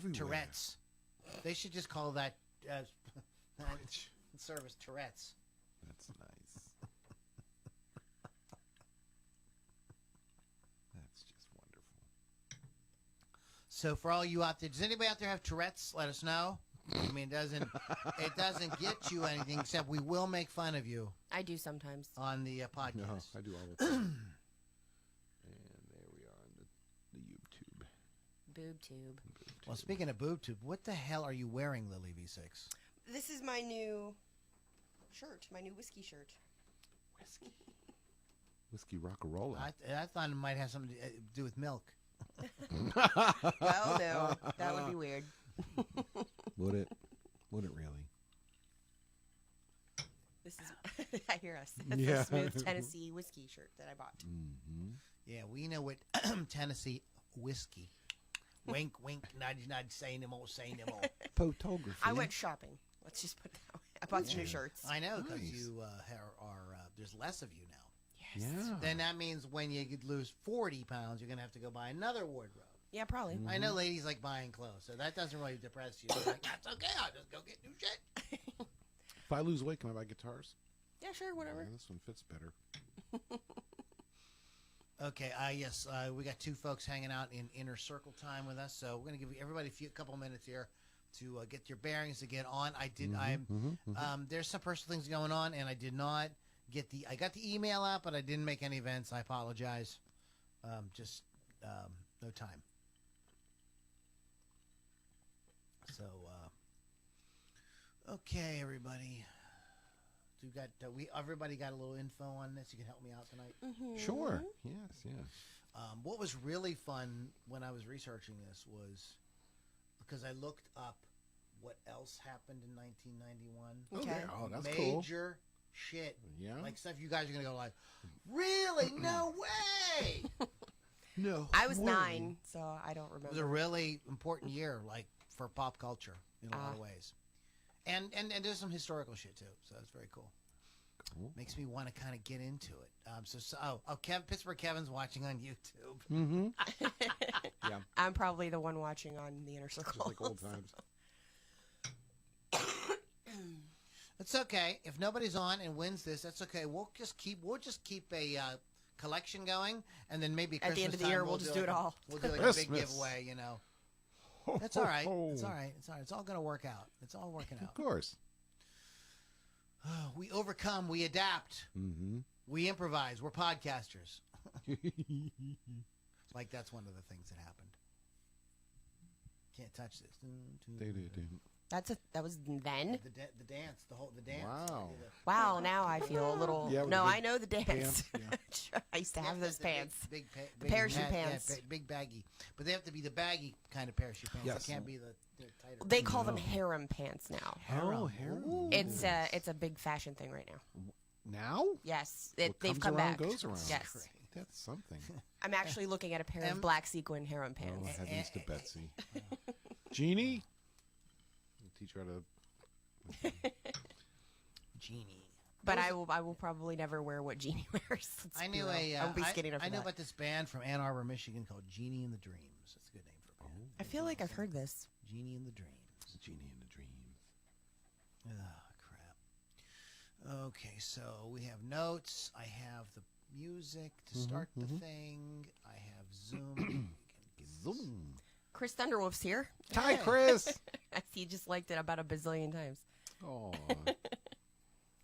everywhere. Tourette's. They should just call that service Tourette's. That's nice. That's just wonderful. So for all you out there, does anybody out there have Tourette's? Let us know. I mean, it doesn't get you anything except we will make fun of you. I do sometimes On the podcast. No, I do all the time. And there we are on the YouTube. boob tube. Well, speaking of boob tube, what the hell are you wearing, Lily V6? This is my new shirt, my new whiskey shirt. Whiskey Rockarola. I thought it might have something to do with milk. Well, no, that would be weird. Would it? Would it really? This is, I hear us. That's Yeah. a Smooth Tennessee whiskey shirt that I bought. Mm-hmm. Yeah, we know what Tennessee whiskey. Wink, wink, nudge, nudge, say no more, say no more. Photography. I went shopping. Let's just put it that way. I bought some new shirts. I know, because Nice. you are there's less of you now. Yes. Yeah. Then that means when you could lose 40 pounds, you're going to have to go buy another wardrobe. Yeah, probably. I know ladies like buying clothes, so that doesn't really depress you. It's like, that's okay, I'll just go get new shit. If I lose weight, can I buy guitars? Yeah, sure, whatever. Yeah, this one fits better. Okay, yes, we got two folks hanging out in inner circle time with us, so we're going to give everybody a couple minutes here to get your bearings to get on. There's some personal things going on, and I did not get I got the email out, but I didn't make any events. I apologize. No time. So, okay, everybody. Everybody got a little info on this. You can help me out tonight. Mm-hmm. Sure. Yes, yes. What was really fun when I was researching this was because I looked up what else happened in 1991. Okay. Oh, that's cool. Major shit. Yeah. Like stuff you guys are going to go like, really? No way! No. I was way. 9, so I don't It was remember. a really important year, like, for pop culture in a lot of ways. And there's some historical shit, too, so that's very cool. Cool. Makes me want to kind of get into it. Pittsburgh Kevin's watching on YouTube. Mm-hmm. Yeah. I'm probably the one watching on the inner circle. Just like old times. It's okay if nobody's on and wins this. That's okay. We'll just keep a collection going, and then maybe At the end of the year, we'll just do it all. We'll do like a big Christmas. giveaway, you know. That's all right. It's all right. It's all right. It's all going to work out. It's all working out. Of course. We overcome. We adapt. Mm-hmm. We improvise. We're podcasters. Like that's one of the things that happened. Can't touch this. That was then. The dance. The dance. Wow. Wow, now I feel a little. Yeah, with no, the big I know the dance. pants, yeah. I used to have those pants. Big parachute pants. Big baggy. But they have to be the baggy kind of parachute pants. Yes. They can't be the tighter. They call them harem pants now. Oh, harem. It's a big fashion thing right now. Now? Yes, What they've comes come around back. goes around. Yes, That's something. I'm actually looking at a pair of black sequin harem Oh, pants. heavens to Betsy. Jeannie? I'll teach her how to... Genie. But I will probably never wear what Jeannie wears. I knew I won't be skinny enough for I knew that. about this band from Ann Arbor, Michigan called Genie and the Dreams. That's a good name for a band. I feel like I've heard this. Genie and the Dreams. Jeannie and the Dreams. Oh, crap. Okay, so we have notes. I have the music to start the thing. I have Zoom. Zoom. Chris Thunderwolf's here. Hi, Chris. He just liked it about a bazillion times. Oh,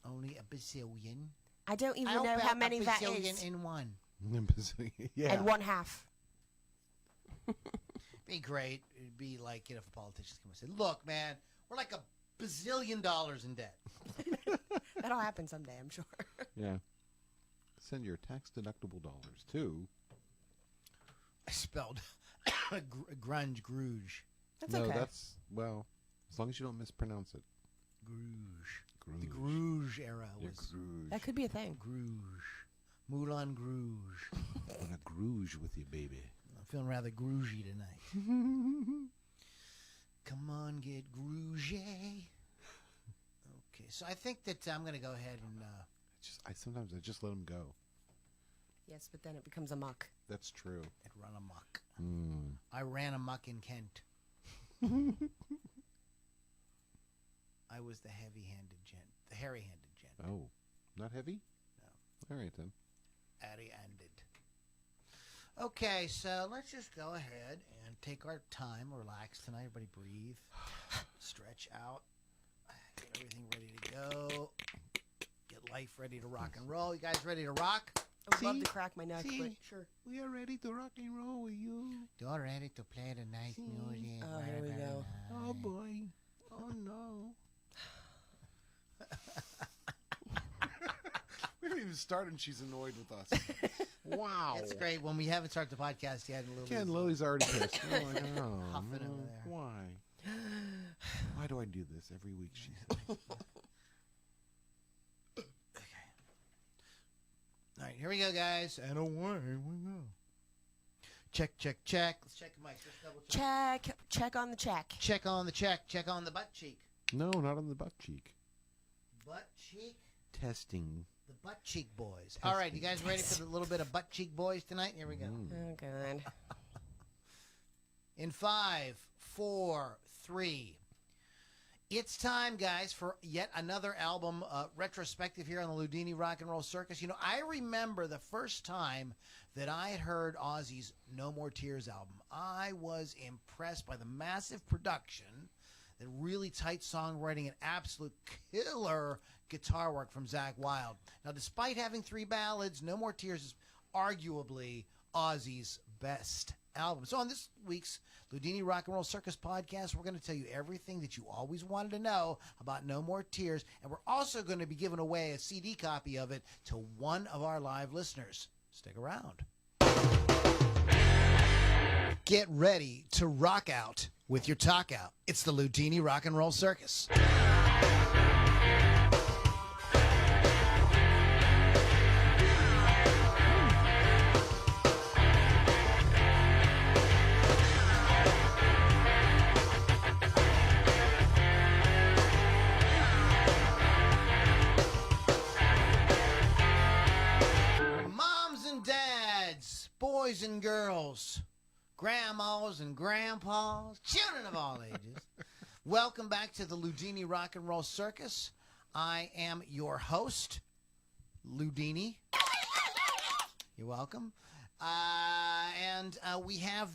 Only a bazillion. I don't even know how many that is. in one. yeah. And 1/2. Be great. It'd be like, if a politician come and say, look, man, we're like $1 bazillion in debt. That'll happen someday, I'm sure. Yeah. Send your tax-deductible dollars to... I spelled grunge, gruge. That's no, okay. that's... Well, as long as you don't mispronounce it. Gruge. The Gruge era Yeah, was Gruge. That could be a thing. Gruge. Moulin Gruge. I want to Gruge with you, baby. I'm feeling rather grougey tonight. Come on, get grougey. Okay, so I think that I'm going to go ahead and... Sometimes I just let them go. Yes, but then it becomes a muck. That's true. and run amok. Mm. I ran amok in Kent. I was the heavy-handed gent, the hairy-handed gent. Oh, not heavy? No. All right, then. Hairy-handed. Okay, so let's just go ahead and take our time, relax tonight. Everybody breathe, stretch out, get everything ready to go, get life ready to rock and roll. You guys ready to rock? I would love to crack my neck, but sure. We are ready to rock and roll with you. You're ready to play the nice music. Oh, here we go. Oh, boy. Oh, no. We haven't even started and she's annoyed with us. Wow. It's great. When we haven't started the podcast yet, Ken, Lily's already pissed. Oh, no. Huffing over there. Why? Why do I do this every week? She says. All right, here we go, guys. And away we go. Check, check, check. Let's check the mics. Let's double check. Check on the check. Check on the check. Check on the butt cheek. No, not on the butt cheek. Butt cheek? Testing. The butt cheek boys. All right, you guys ready for the little bit of butt cheek boys tonight? Here we go. Oh, God. In 5, 4, 3. It's time, guys, for yet another album retrospective here on the Loudini Rock and Roll Circus. You know, I remember the first time that I had heard Ozzy's No More Tears album. I was impressed by the massive production, the really tight songwriting, and absolute killer guitar work from Zakk Wylde. Now, despite having 3 ballads, No More Tears is arguably Ozzy's best album. So on this week's Loudini Rock and Roll Circus podcast, we're going to tell you everything that you always wanted to know about No More Tears, and we're also going to be giving away a CD copy of it to one of our live listeners. Stick around. Get ready to rock out with your talk out. It's the Loudini Rock and Roll Circus. Boys and girls, grandmas and grandpas, children of all ages. Welcome back to the Loudini Rock and Roll Circus. I am your host, Loudini. You're welcome. And we have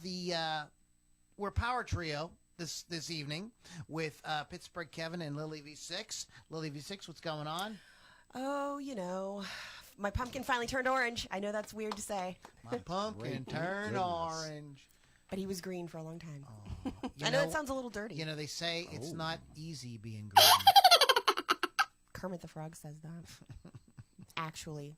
we're Power Trio this evening with Pittsburgh Kevin and Lily V6. Lily V6, what's going on? Oh, you know, my pumpkin finally turned orange. I know that's weird to say. My pumpkin turned orange. But he was green for a long time. Oh, I know it sounds a little dirty. You know, they say it's not easy being green. Kermit the Frog says that. Actually.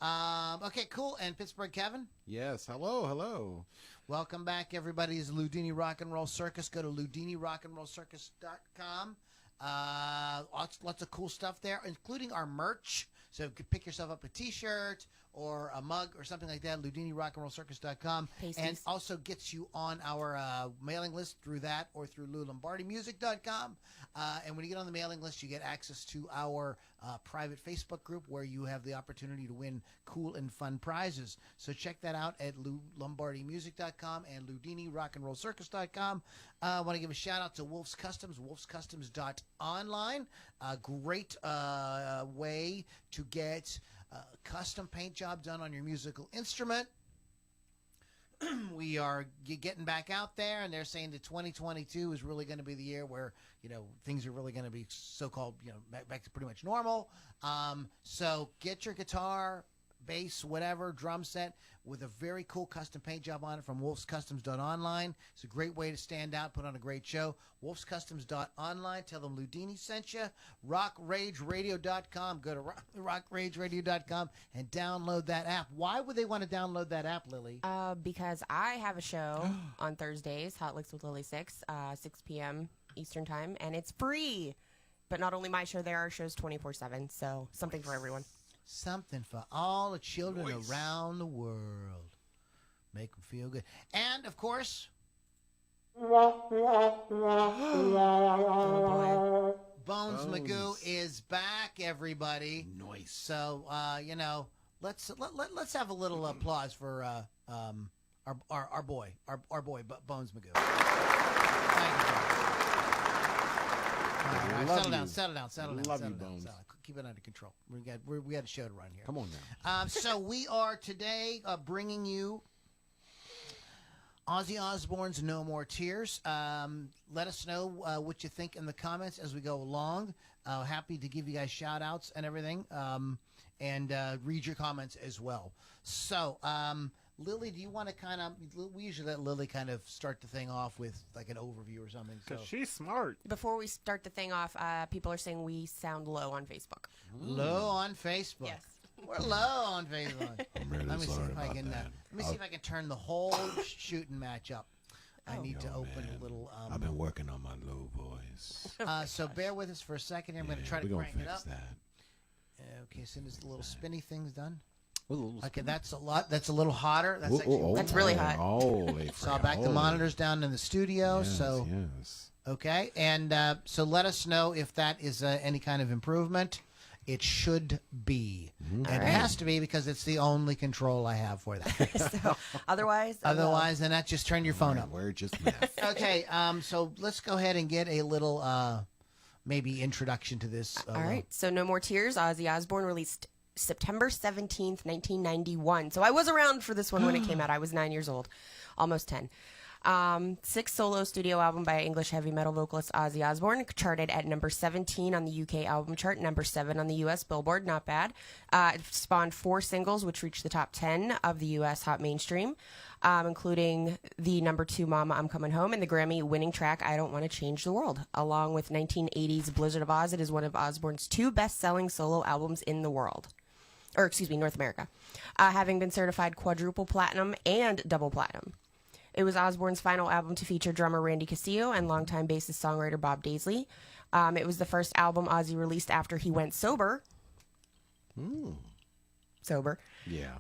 Okay, cool. And Pittsburgh Kevin? Yes. Hello. Welcome back, everybody. It's Loudini Rock and Roll Circus. Go to loudinirockandrollcircus.com. Lots of cool stuff there, including our merch. So you could pick yourself up a T-shirt or a mug or something like that. LoudiniRockandRollCircus.com, and also gets you on our mailing list through that or through LouLombardiMusic.com. And when you get on the mailing list, you get access to our private Facebook group where you have the opportunity to win cool and fun prizes. So check that out at LouLombardiMusic.com and LoudiniRockandRollCircus.com. I want to give a shout out to Wolf's Customs, wolfscustoms.online. A great way to get custom paint job done on your musical instrument. We are getting back out there, and they're saying that 2022 is really going to be the year where, you know, things are really going to be so-called, you know, back to pretty much normal. So get your guitar, bass, whatever, drum set with a very cool custom paint job on it from wolfscustoms.online. It's a great way to stand out, put on a great show. wolfscustoms.online. Tell them Loudini sent you. rockrageradio.com. Go to rockrageradio.com and download that app. Why would they want to download that app, Lily? Because I have a show on Thursdays, Hot Licks with Lily 6 p.m. Eastern Time, and it's free. But not only my show, there are shows 24/7, so something for everyone. Something for all the children around the world. Make them feel good. And, of course, Bones Magoo is back, everybody. Nice. So, you know, let's have a little applause for our boy Bones Magoo. Nice right, Love settle down, you. settle down, settle down. Love settle you, down, Bones. settle down. Keep it under control. We got a show to run here. Come on now. So we are today bringing you Ozzy Osbourne's No More Tears. Let us know what you think in the comments as we go along. Happy to give you guys shout outs and everything, and read your comments as well. So, Lily, do you want to kind of, we usually let Lily kind of start the thing off with like an overview or something. So. Because she's smart. Before we start the thing off, people are saying we sound low on Facebook. Low on Facebook. Yes. We're low on Facebook. I'm really Let me see sorry if I about can. that. Let me see if I can turn the whole shooting match up. I need to open a little. I've been working on my low voice. So bear with us for a second. I'm going to try to we're gonna crank it fix up. that. Okay, so this little spinny thing's done. With a little Okay, that's a lot. That's a little hotter. That's Ooh, actually. ooh, That's really hot. Holy So I'll back the monitors down in the studio. Yes, So yes. okay, and so let us know if that is any kind of improvement. It should be, and it has to be because it's the only control I have for that. So, otherwise, Otherwise, then that just turn your phone up. We're just meth. Okay, so let's go ahead and get a little maybe introduction to this. all right. So, No More Tears, Ozzy Osbourne, released September 17th, 1991. So, I was around for this one when it came out. I was 9 years old, almost 10. Sixth solo studio album by English heavy metal vocalist Ozzy Osbourne, charted at number 17 on the UK album chart, number 7 on the US Billboard, not bad. It spawned 4 singles, which reached the top 10 of the US Hot Mainstream, including the number 2 Mama, I'm Coming Home, and the Grammy-winning track I Don't Want to Change the World. Along with 1980's Blizzard of Oz, it is one of Osbourne's 2 best-selling solo albums in the world. Or, excuse me, North America. Having been certified quadruple platinum and double platinum. It was Osbourne's final album to feature drummer Randy Castillo and longtime bassist-songwriter Bob Daisley. It was the first album Ozzy released after he went sober. Sober. Yeah.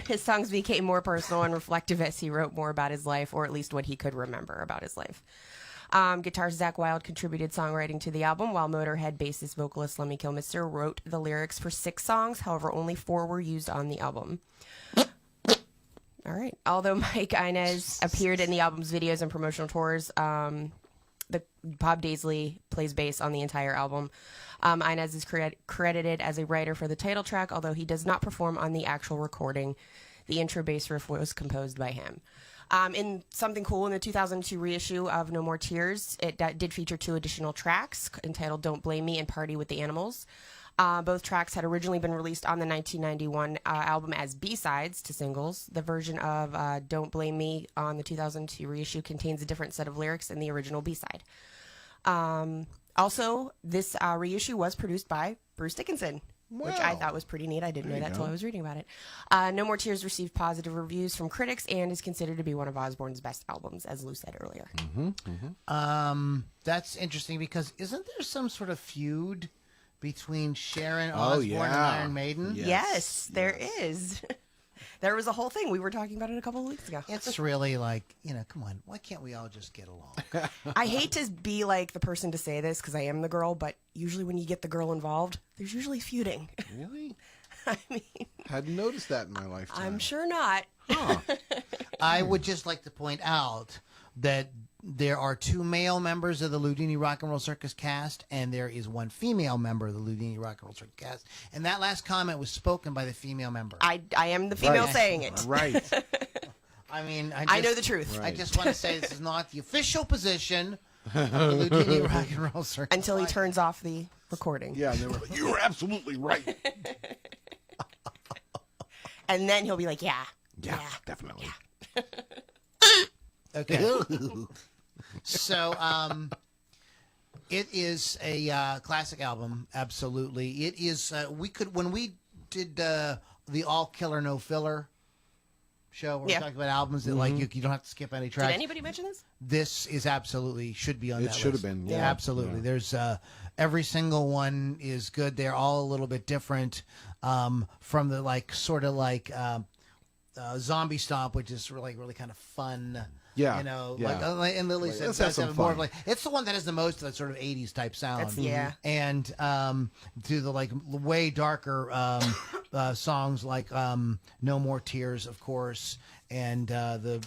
His songs became more personal and reflective as he wrote more about his life, or at least what he could remember about his life. Guitarist Zakk Wylde contributed songwriting to the album, while Motorhead bassist vocalist Lemmy Kilmister wrote the lyrics for 6 songs. However, only 4 were used on the album. All right. Although Mike Inez appeared in the album's videos and promotional tours, the Bob Daisley plays bass on the entire album. Inez is credited as a writer for the title track, although he does not perform on the actual recording. The intro bass riff was composed by him. In something cool, in the 2002 reissue of No More Tears, it did feature 2 additional tracks entitled Don't Blame Me and Party with the Animals. Both tracks had originally been released on the 1991 album as B-sides to singles. The version of Don't Blame Me on the 2002 reissue contains a different set of lyrics than the original B-side. Also, this reissue was produced by Bruce Dickinson, which I thought was pretty neat. I didn't know that until I was reading about it. No More Tears received positive reviews from critics and is considered to be one of Osbourne's best albums, as Lou said earlier. That's interesting because isn't there some sort of feud between Sharon Osbourne and Iron Maiden? Yes, there is. There was a whole thing. We were talking about it a couple of weeks ago. It's really like, come on, why can't we all just get along? I hate to be like the person to say this because I am the girl, but usually when you get the girl involved, there's usually feuding. Really? I mean, Hadn't noticed that in my lifetime. I'm sure not. I would just like to point out that there are 2 male members of the Loudini Rock and Roll Circus cast, and there is 1 female member of the Loudini Rock and Roll Circus cast. And that last comment was spoken by the female member. I am the female saying it. Right. I mean, I know the truth. I just want to say this is not the official position of the Loudini Rock and Roll Circus. Until he turns off the recording. Yeah, and they were like, you were absolutely right. And then he'll be like, yeah. Definitely. Okay. So, it is a classic album. Absolutely, it is. When we did the All Killer No Filler show, where we talked about albums that like you don't have to skip any tracks. Did anybody mention this? This is absolutely should be on that list. It should have been. Yeah, absolutely. Yeah. There's every single one is good. They're all a little bit different from the sort of Zombie Stomp, which is really kind of fun. Yeah. And Lily said let's have some more fun. of it's the one that has the most of that sort of 80s type sound. That's, yeah. And to the way darker songs like "No More Tears," of course, and the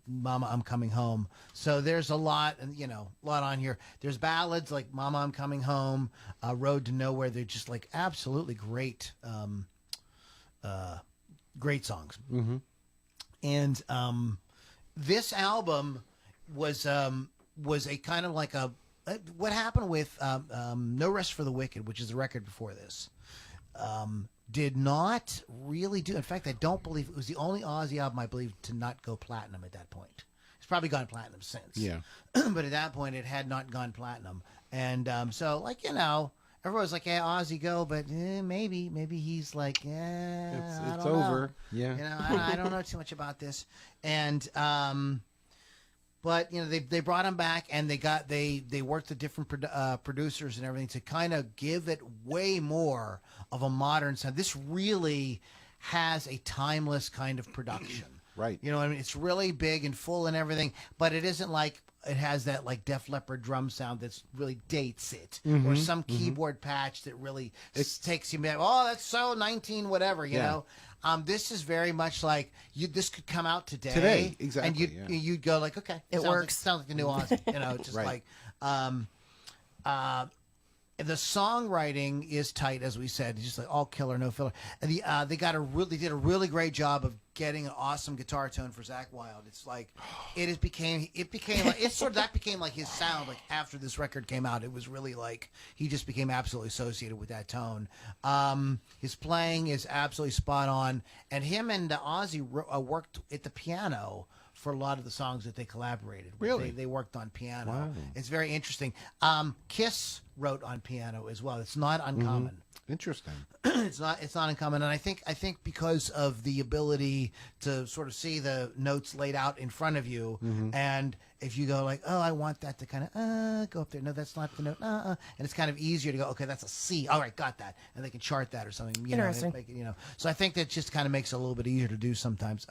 "Mama, I'm Coming Home." So there's a lot, and a lot on here. There's ballads like "Mama, I'm Coming Home," "Road to Nowhere." They're just like absolutely great, great songs. Mm-hmm. And this album was a kind of like what happened with No Rest for the Wicked, which is the record before this. Did not really do. In fact, I don't believe it was the only Ozzy album I believe to not go platinum at that point. It's probably gone platinum since. Yeah. But at that point, it had not gone platinum. And so, like, everyone's like, "Yeah, Ozzy, go," but maybe he's like, "Yeah, it's over." Know. Yeah. I don't know too much about this. And but they brought him back, and they worked with different producers and everything to kind of give it way more of a modern sound. This really has a timeless kind of production. Right. I mean, it's really big and full and everything, but it isn't like it has that like Def Leppard drum sound that's really dates it, or some keyboard patch that really takes you back. Oh, that's so 19 whatever, you know. This is very much like this could come out today. Today, exactly. And you'd go like, okay, it works. Sounds like the new Ozzy, just Right. like. The songwriting is tight, as we said. It's just like all killer, no filler. And they did a really great job of getting an awesome guitar tone for Zakk Wylde. It's like that became like his sound. Like after this record came out, it was really like he just became absolutely associated with that tone. His playing is absolutely spot on, and him and Ozzy worked at the piano for a lot of the songs that they collaborated with. Really? They worked on piano. Wow. It's very interesting. Kiss wrote on piano as well. It's not uncommon. Interesting. It's not uncommon, and I think because of the ability to sort of see the notes laid out in front of you, and if you go like, oh, I want that to kind of go up there. No, that's not the note. And it's kind of easier to go, okay, that's a C. All right, got that, and they can chart that or something. Interesting. So I think that just kind of makes it a little bit easier to do sometimes.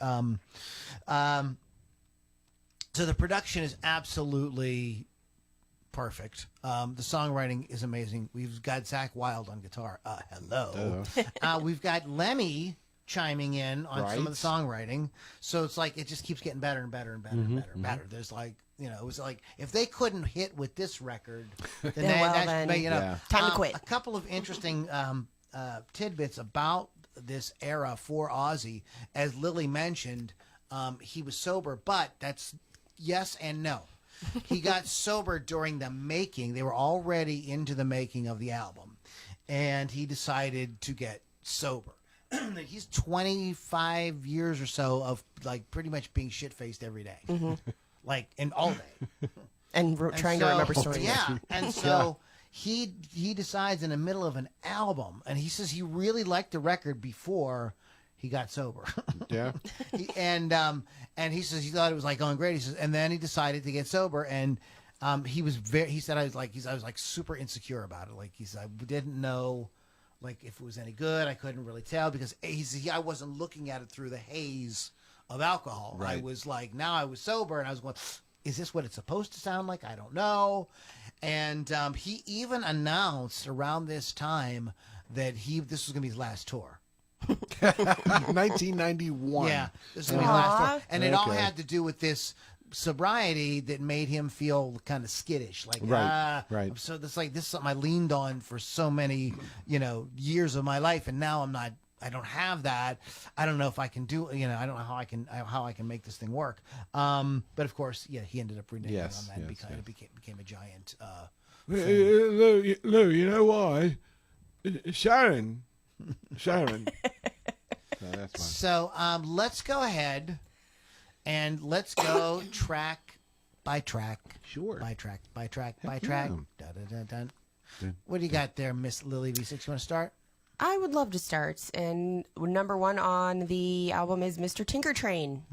So the production is absolutely perfect. The songwriting is amazing. We've got Zakk Wylde on guitar. Hello. We've got Lemmy chiming in on some of the songwriting. So it's like it just keeps getting better and better and better and better and better. There's like, it was like if they couldn't hit with this record, then time to quit. A couple of interesting tidbits about this era for Ozzy. As Lily mentioned, he was sober, but that's yes and no. He got sober during the making. They were already into the making of the album, and he decided to get sober. He's 25 years or so of like pretty much being shit-faced every day, like and all day, and trying to remember stories. Yeah, and so he decides in the middle of an album, and he says he really liked the record before he got sober. Yeah. And he says he thought it was like going great. He says, and then he decided to get sober, and he said I was like super insecure about it. Like he said I didn't know like if it was any good. I couldn't really tell because I wasn't looking at it through the haze of alcohol. Right. I was like, now I was sober, and I was going, is this what it's supposed to sound like? I don't know. And he even announced around this time that this was going to be his last tour. 1991. Yeah, this is gonna be the last tour, and it all had to do with this sobriety that made him feel kind of skittish. Like, right. So this is something I leaned on for so many, years of my life, and now I'm not. I don't have that. I don't know if I can do. I don't know how I can make this thing work. But of course, he ended up reneging on that because it became a giant. Lou, you know why? Sharon. No, that's fine. So let's go ahead and let's go track by track. Sure. By track. Dun. What do you got there, Miss Lily V6? You want to start? I would love to start. And number one on the album is Mr. Tinker Train.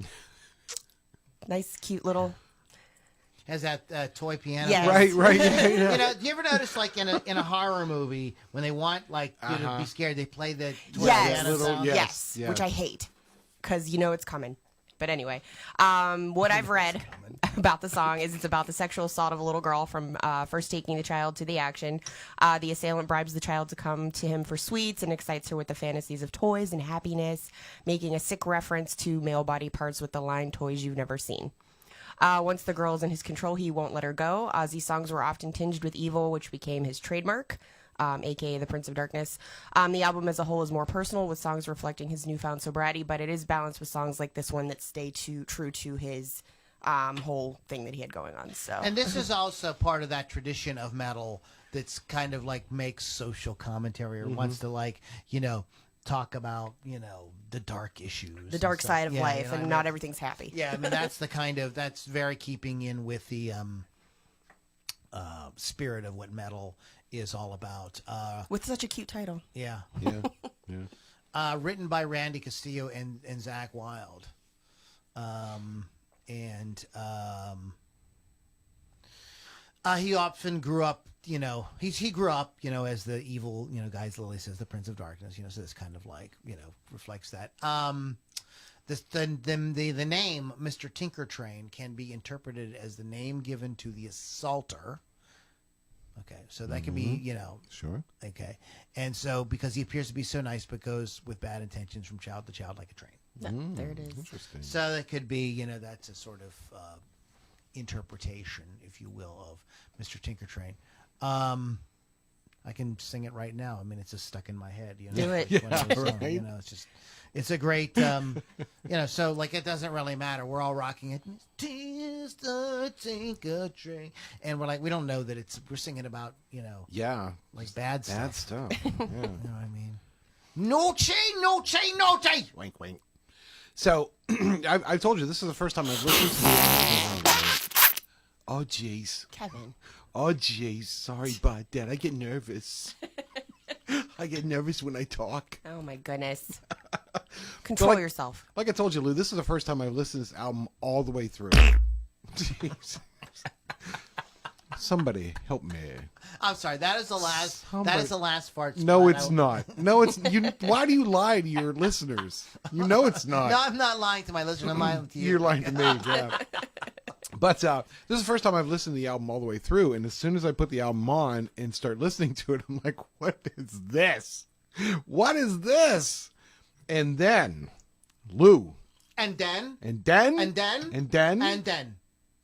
Nice, cute little... Has that toy piano? Yes. Right. Yeah. Do you ever notice, like in a horror movie, when they want you to be scared, they play the toy Yes. piano Little- sound? yeah. Yes, Yes. which I hate because it's coming. But anyway, what I've read about the song is it's about the sexual assault of a little girl from first taking the child to the action. The assailant bribes the child to come to him for sweets and excites her with the fantasies of toys and happiness, making a sick reference to male body parts with the line, "Toys you've never seen." Once the girl is in his control, he won't let her go. Ozzy's songs were often tinged with evil, which became his trademark, a.k.a. the Prince of Darkness. The album as a whole is more personal, with songs reflecting his newfound sobriety, but it is balanced with songs like this one that stay true to his whole thing that he had going on. So, And this is also part of that tradition of metal that's kind of like makes social commentary or wants to like, talk about, the dark issues. the dark side of life, you know, and not everything's happy. Yeah, I mean, that's the kind of, that's very keeping in with the spirit of what metal is all about. With such a cute title. Yeah. Yeah. Written by Randy Castillo and Zakk Wylde. He often grew up, he grew up, as the evil, guys, Lily says, the Prince of Darkness, so this kind of like, reflects that. The name Mr. Tinker Train can be interpreted as the name given to the assaulter. Okay, so that could be, Sure. okay. And so, because he appears to be so nice, but goes with bad intentions from child to child like a train. There it is. Interesting. So that could be, that's a sort of interpretation, if you will, of Mr. Tinker Train. I can sing it right now. I mean, it's just stuck in my head. Do it. When I was young, it's just, it's a great, so like it doesn't really matter. We're all rocking it. Tis the Tinker Train, and we're like, we don't know that we're singing about, Yeah. like bad stuff. Bad stuff. Yeah. You know what I mean? No chain, no chain, no chain. Wink, wink. So, I've told you, this is the first time I've listened to this. Oh, jeez. Kevin. Oh, jeez. Sorry about that. I get nervous. I get nervous when I talk. Oh, my goodness. Control like- yourself. Like I told you, Lou, this is the first time I've listened to this album all the way through. Jeez. Somebody help me. I'm sorry. That is the last. That is the last fart. No, spot. it's not. No, it's you. Why do you lie to your listeners? You know it's not. No, I'm not lying to my listeners. I'm lying to you. You're lying to me. Yeah. But this is the first time I've listened to the album all the way through, and as soon as I put the album on and start listening to it, I'm like, "What is this? What is this?" And then, Lou. And then. And then. And then. And then. And then.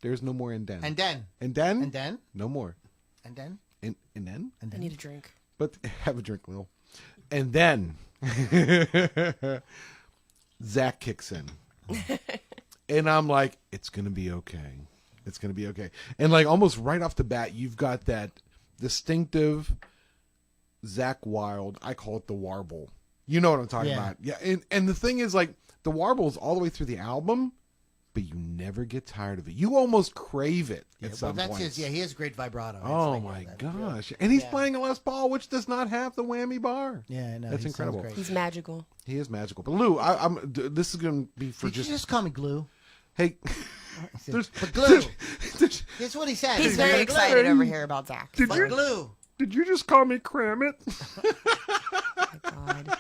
There's no more and then. And then. And then. And then. No more. And then. And then. And I then. need a drink. But have a drink, Lil. And then Zakk kicks in. And I'm like, it's going to be okay. It's going to be okay. And like almost right off the bat, you've got that distinctive Zakk Wylde. I call it the warble. You know what I'm talking about. Yeah. And the thing is, like, the warble is all the way through the album, but you never get tired of it. You almost crave it at some point. He has great vibrato. Oh my gosh. And he's playing a Les Paul, which does not have the whammy bar. Yeah, I know. That's he incredible. sounds great. He's magical. He is magical. But Lou, this is going to be for Did you just call me Glue? hey, But Glue. there's- That's what he said. He's very excited over here about Zakk. Did But you- Glue. did you just call me Cramit? God.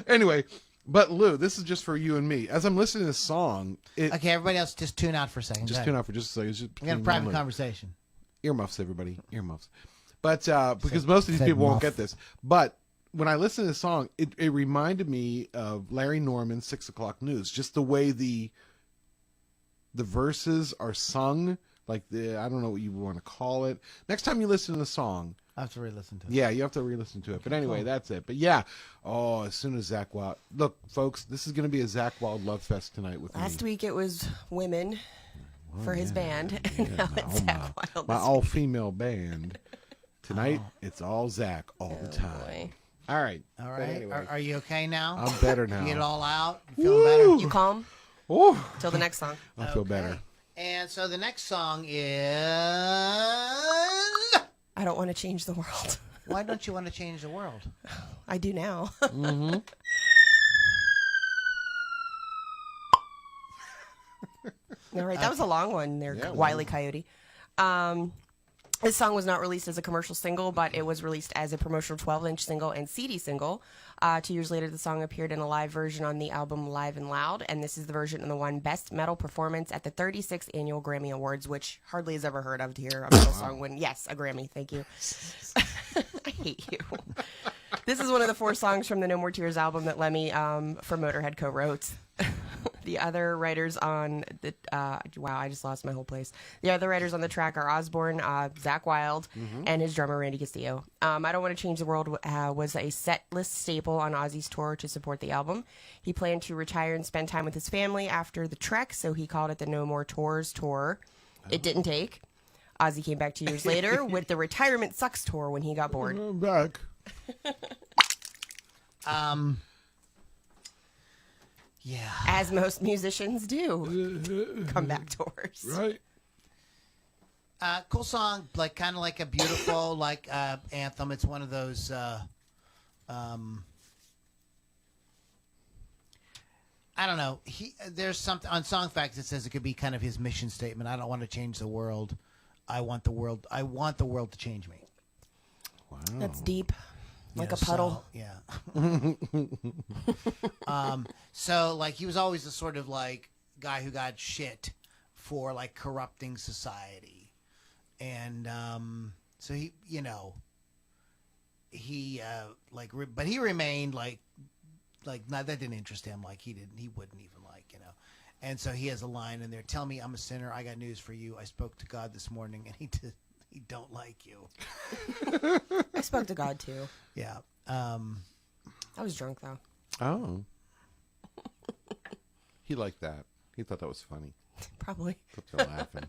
Anyway, but Lou, this is just for you and me. As I'm listening to this song, Okay, everybody else, just tune out for a second. just tune out for just a second. It's just We got a between private you and me. conversation. Earmuffs, everybody. Earmuffs. But because most of these said people won't muff. get this. But when I listen to the song, it reminded me of Larry Norman's 6 O'Clock News. Just the way the verses are sung. Like I don't know what you want to call it. Next time you listen to the song, I have to re-listen to it. yeah, you have to re-listen to it. But anyway, that's it. But yeah, as soon as Zakk Wylde. Look, folks, this is going to be a Zakk Wylde love fest tonight with Last me. week it was women for his band, and now it's Zakk Wylde. My this all-female band. Tonight, it's all Zakk all the time. boy. All right. All But right. anyway, Are you okay now? I'm better now. You get it all out? You feeling better? week. You calm Ooh, till the next song. I feel better. And so the next song is... I don't want to change the world. Why don't you want to change the world? I do now. Mm-hmm. All right, that was a long one there, Yeah, Wile E. Coyote. This song was not released as a commercial single, but it was released as a promotional 12-inch single and CD single. 2 years later, the song appeared in a live version on the album Live and Loud, and this is the version of the one Best Metal Performance at the 36th Annual Grammy Awards, which hardly is ever heard of to hear a metal song win. Yes, a Grammy. Thank you. I hate you. This is one of the 4 songs from the No More Tears album that Lemmy from Motorhead co-wrote. The other writers on the wow, I just lost my whole place. The other writers on the track are Osbourne, Zakk Wylde, and his drummer Randy Castillo. I Don't Want to Change the World was a set list staple on Ozzy's tour to support the album. He planned to retire and spend time with his family after the trek, so he called it the No More Tours tour. It didn't take. Ozzy came back 2 years later with the Retirement Sucks tour when he got bored. I'm back. Yeah. As most musicians do. Comeback tours. Right. Cool song, like kind of like a beautiful like anthem. It's one of those. I don't know. There's something on Song Facts that says it could be kind of his mission statement. I don't want to change the world. I want the world to change me. Wow. That's deep. Like Yeah, a puddle. So, yeah. So like he was always the sort of like guy who got shit for like corrupting society, and so he, you know, he but he remained like no, that didn't interest him. Like he wouldn't even like, you know. And so he has a line in there: "Tell me I'm a sinner. I got news for you. I spoke to God this morning, and he don't like you." I spoke to God too. Yeah. I was drunk though. Oh. He liked that. He thought that was funny. Probably. They're laughing.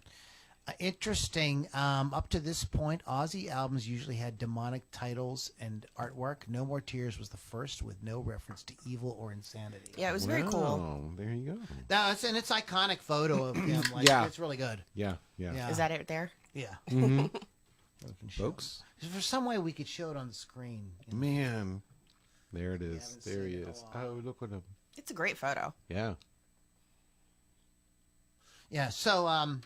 Interesting. Up to this point, Ozzy albums usually had demonic titles and artwork. No More Tears was the first with no reference to evil or insanity. Yeah, it was very cool. Oh, there you go. No, it's an iconic photo of him. Like, Yeah. It's really good. Yeah. Yeah. Is that it there? Yeah. Mm-hmm. We can show Folks, it. Is there some way we could show it on the screen? man, there it is. haven't There seen he it in a is. while. Oh, look at him. It's a great photo. Yeah. Yeah. So,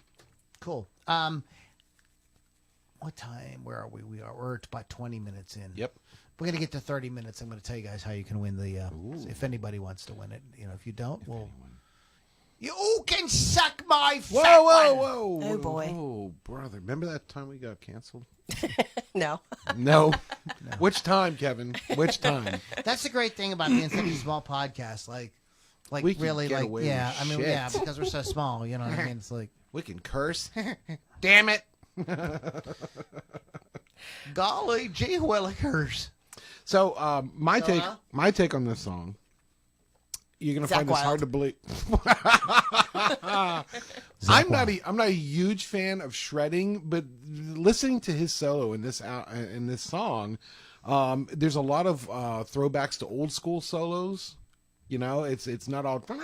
cool. What time? Where are we? We're about 20 minutes in. Yep. We're gonna get to 30 minutes. I'm gonna tell you guys how you can win the. If anybody wants to win it, you know, if you don't, you can suck my fat one. Whoa. Oh, boy. Oh, brother. Remember that time we got canceled? No. No. Which time, Kevin? Which time? That's the great thing about being such a small podcast. Like We can really, get like, away yeah. with I mean, shit. yeah, because we're so small. You know what I mean? It's like, We can curse. Damn it. golly gee willikers. So, my take on this song. You're gonna Zakk find this Wylde. hard to believe. I'm not a huge fan of shredding, but listening to his solo in this song, there's a lot of throwbacks to old school solos. You know, it's not all, but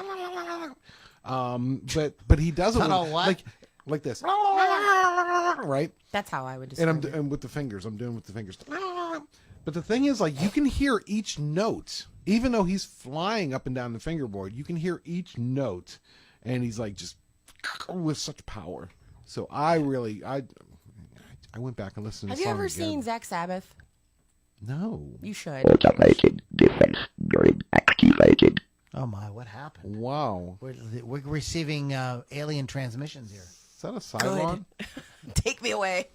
he does it Not all what? like this, right? That's how I would describe it. And with the fingers, I'm doing with the fingers. But the thing is, like, you can hear each note, even though he's flying up and down the fingerboard. You can hear each note, and he's like just with such power. So I went back and listened to Have the you song ever again. seen Zach Sabbath? No. You should. Automated defense grid activated. Oh my, what happened? Wow. We're receiving alien transmissions here. Is that a Cylon? Take me away.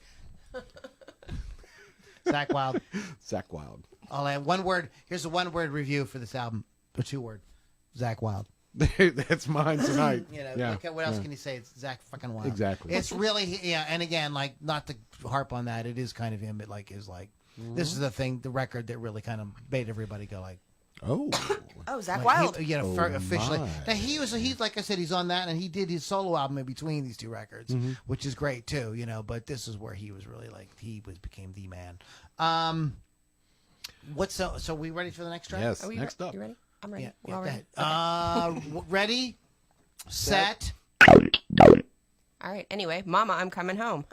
Zakk Wylde. Zakk Wylde. I'll add one word. Here's a one-word review for this album. Or two-word. Zakk Wylde. That's mine tonight. You know, yeah. like, what else can you say? It's Zakk fucking Wylde. Exactly. It's really, yeah. And again, like, not to harp on that, it is kind of him. It like is like, this is the record that really kind of made everybody go like, Oh. Oh, Zakk like, Wylde. you know, officially. my. Now he's like I said, he's on that, and he did his solo album in between these two records, which is great too. You know, but this is where he was really like became the man. So we ready for the next track? Yes. Are we Next up. You ready? I'm ready. Yeah. We're all Go ready. ahead. Ready, set. Countdown. All right. Anyway, Mama, I'm Coming Home.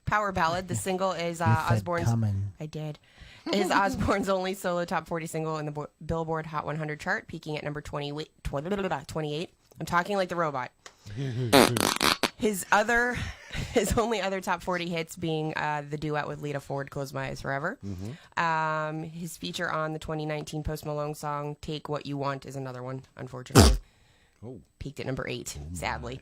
Power ballad. The single is Osbourne's. Coming. I did. Is Osbourne's only solo top 40 single in the Billboard Hot 100 chart, peaking at number 28. I'm talking like the robot. His only other top 40 hits being the duet with Lita Ford, "Close My Eyes Forever." His feature on the 2019 Post Malone song "Take What You Want" is another one, unfortunately. Peaked at number 8, sadly.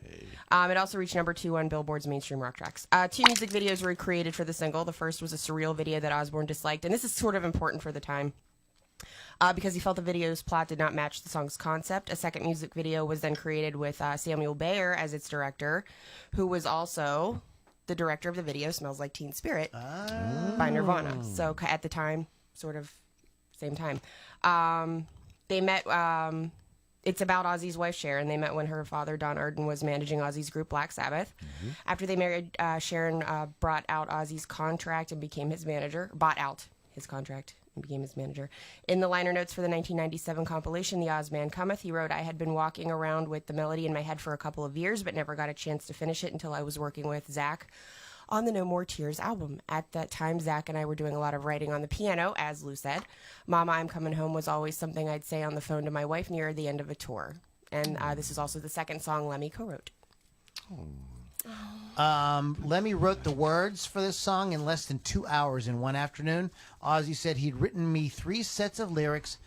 It also reached number 2 on Billboard's mainstream rock tracks. 2 music videos were created for the single. The first was a surreal video that Osbourne disliked, and this is sort of important for the time. Because he felt the video's plot did not match the song's concept. A second music video was then created with Samuel Bayer as its director, who was also the director of the video "Smells Like Teen Spirit" by Nirvana. So at the time, sort of same time. They met... it's about Ozzy's wife, Sharon. They met when her father, Don Arden, was managing Ozzy's group, Black Sabbath. After they married, Sharon brought out Ozzy's contract and became his manager. Bought out his contract and became his manager. In the liner notes for the 1997 compilation, "The Oz Man Cometh," he wrote, "I had been walking around with the melody in my head for a couple of years, but never got a chance to finish it until I was working with Zakk on the No More Tears album. At that time, Zakk and I were doing a lot of writing on the piano, as Lou said. Mama, I'm Coming Home was always something I'd say on the phone to my wife near the end of a tour." And this is also the second song Lemmy co-wrote. Lemmy wrote the words for this song in less than 2 hours in one afternoon. Ozzy said he'd written me 3 sets of lyrics.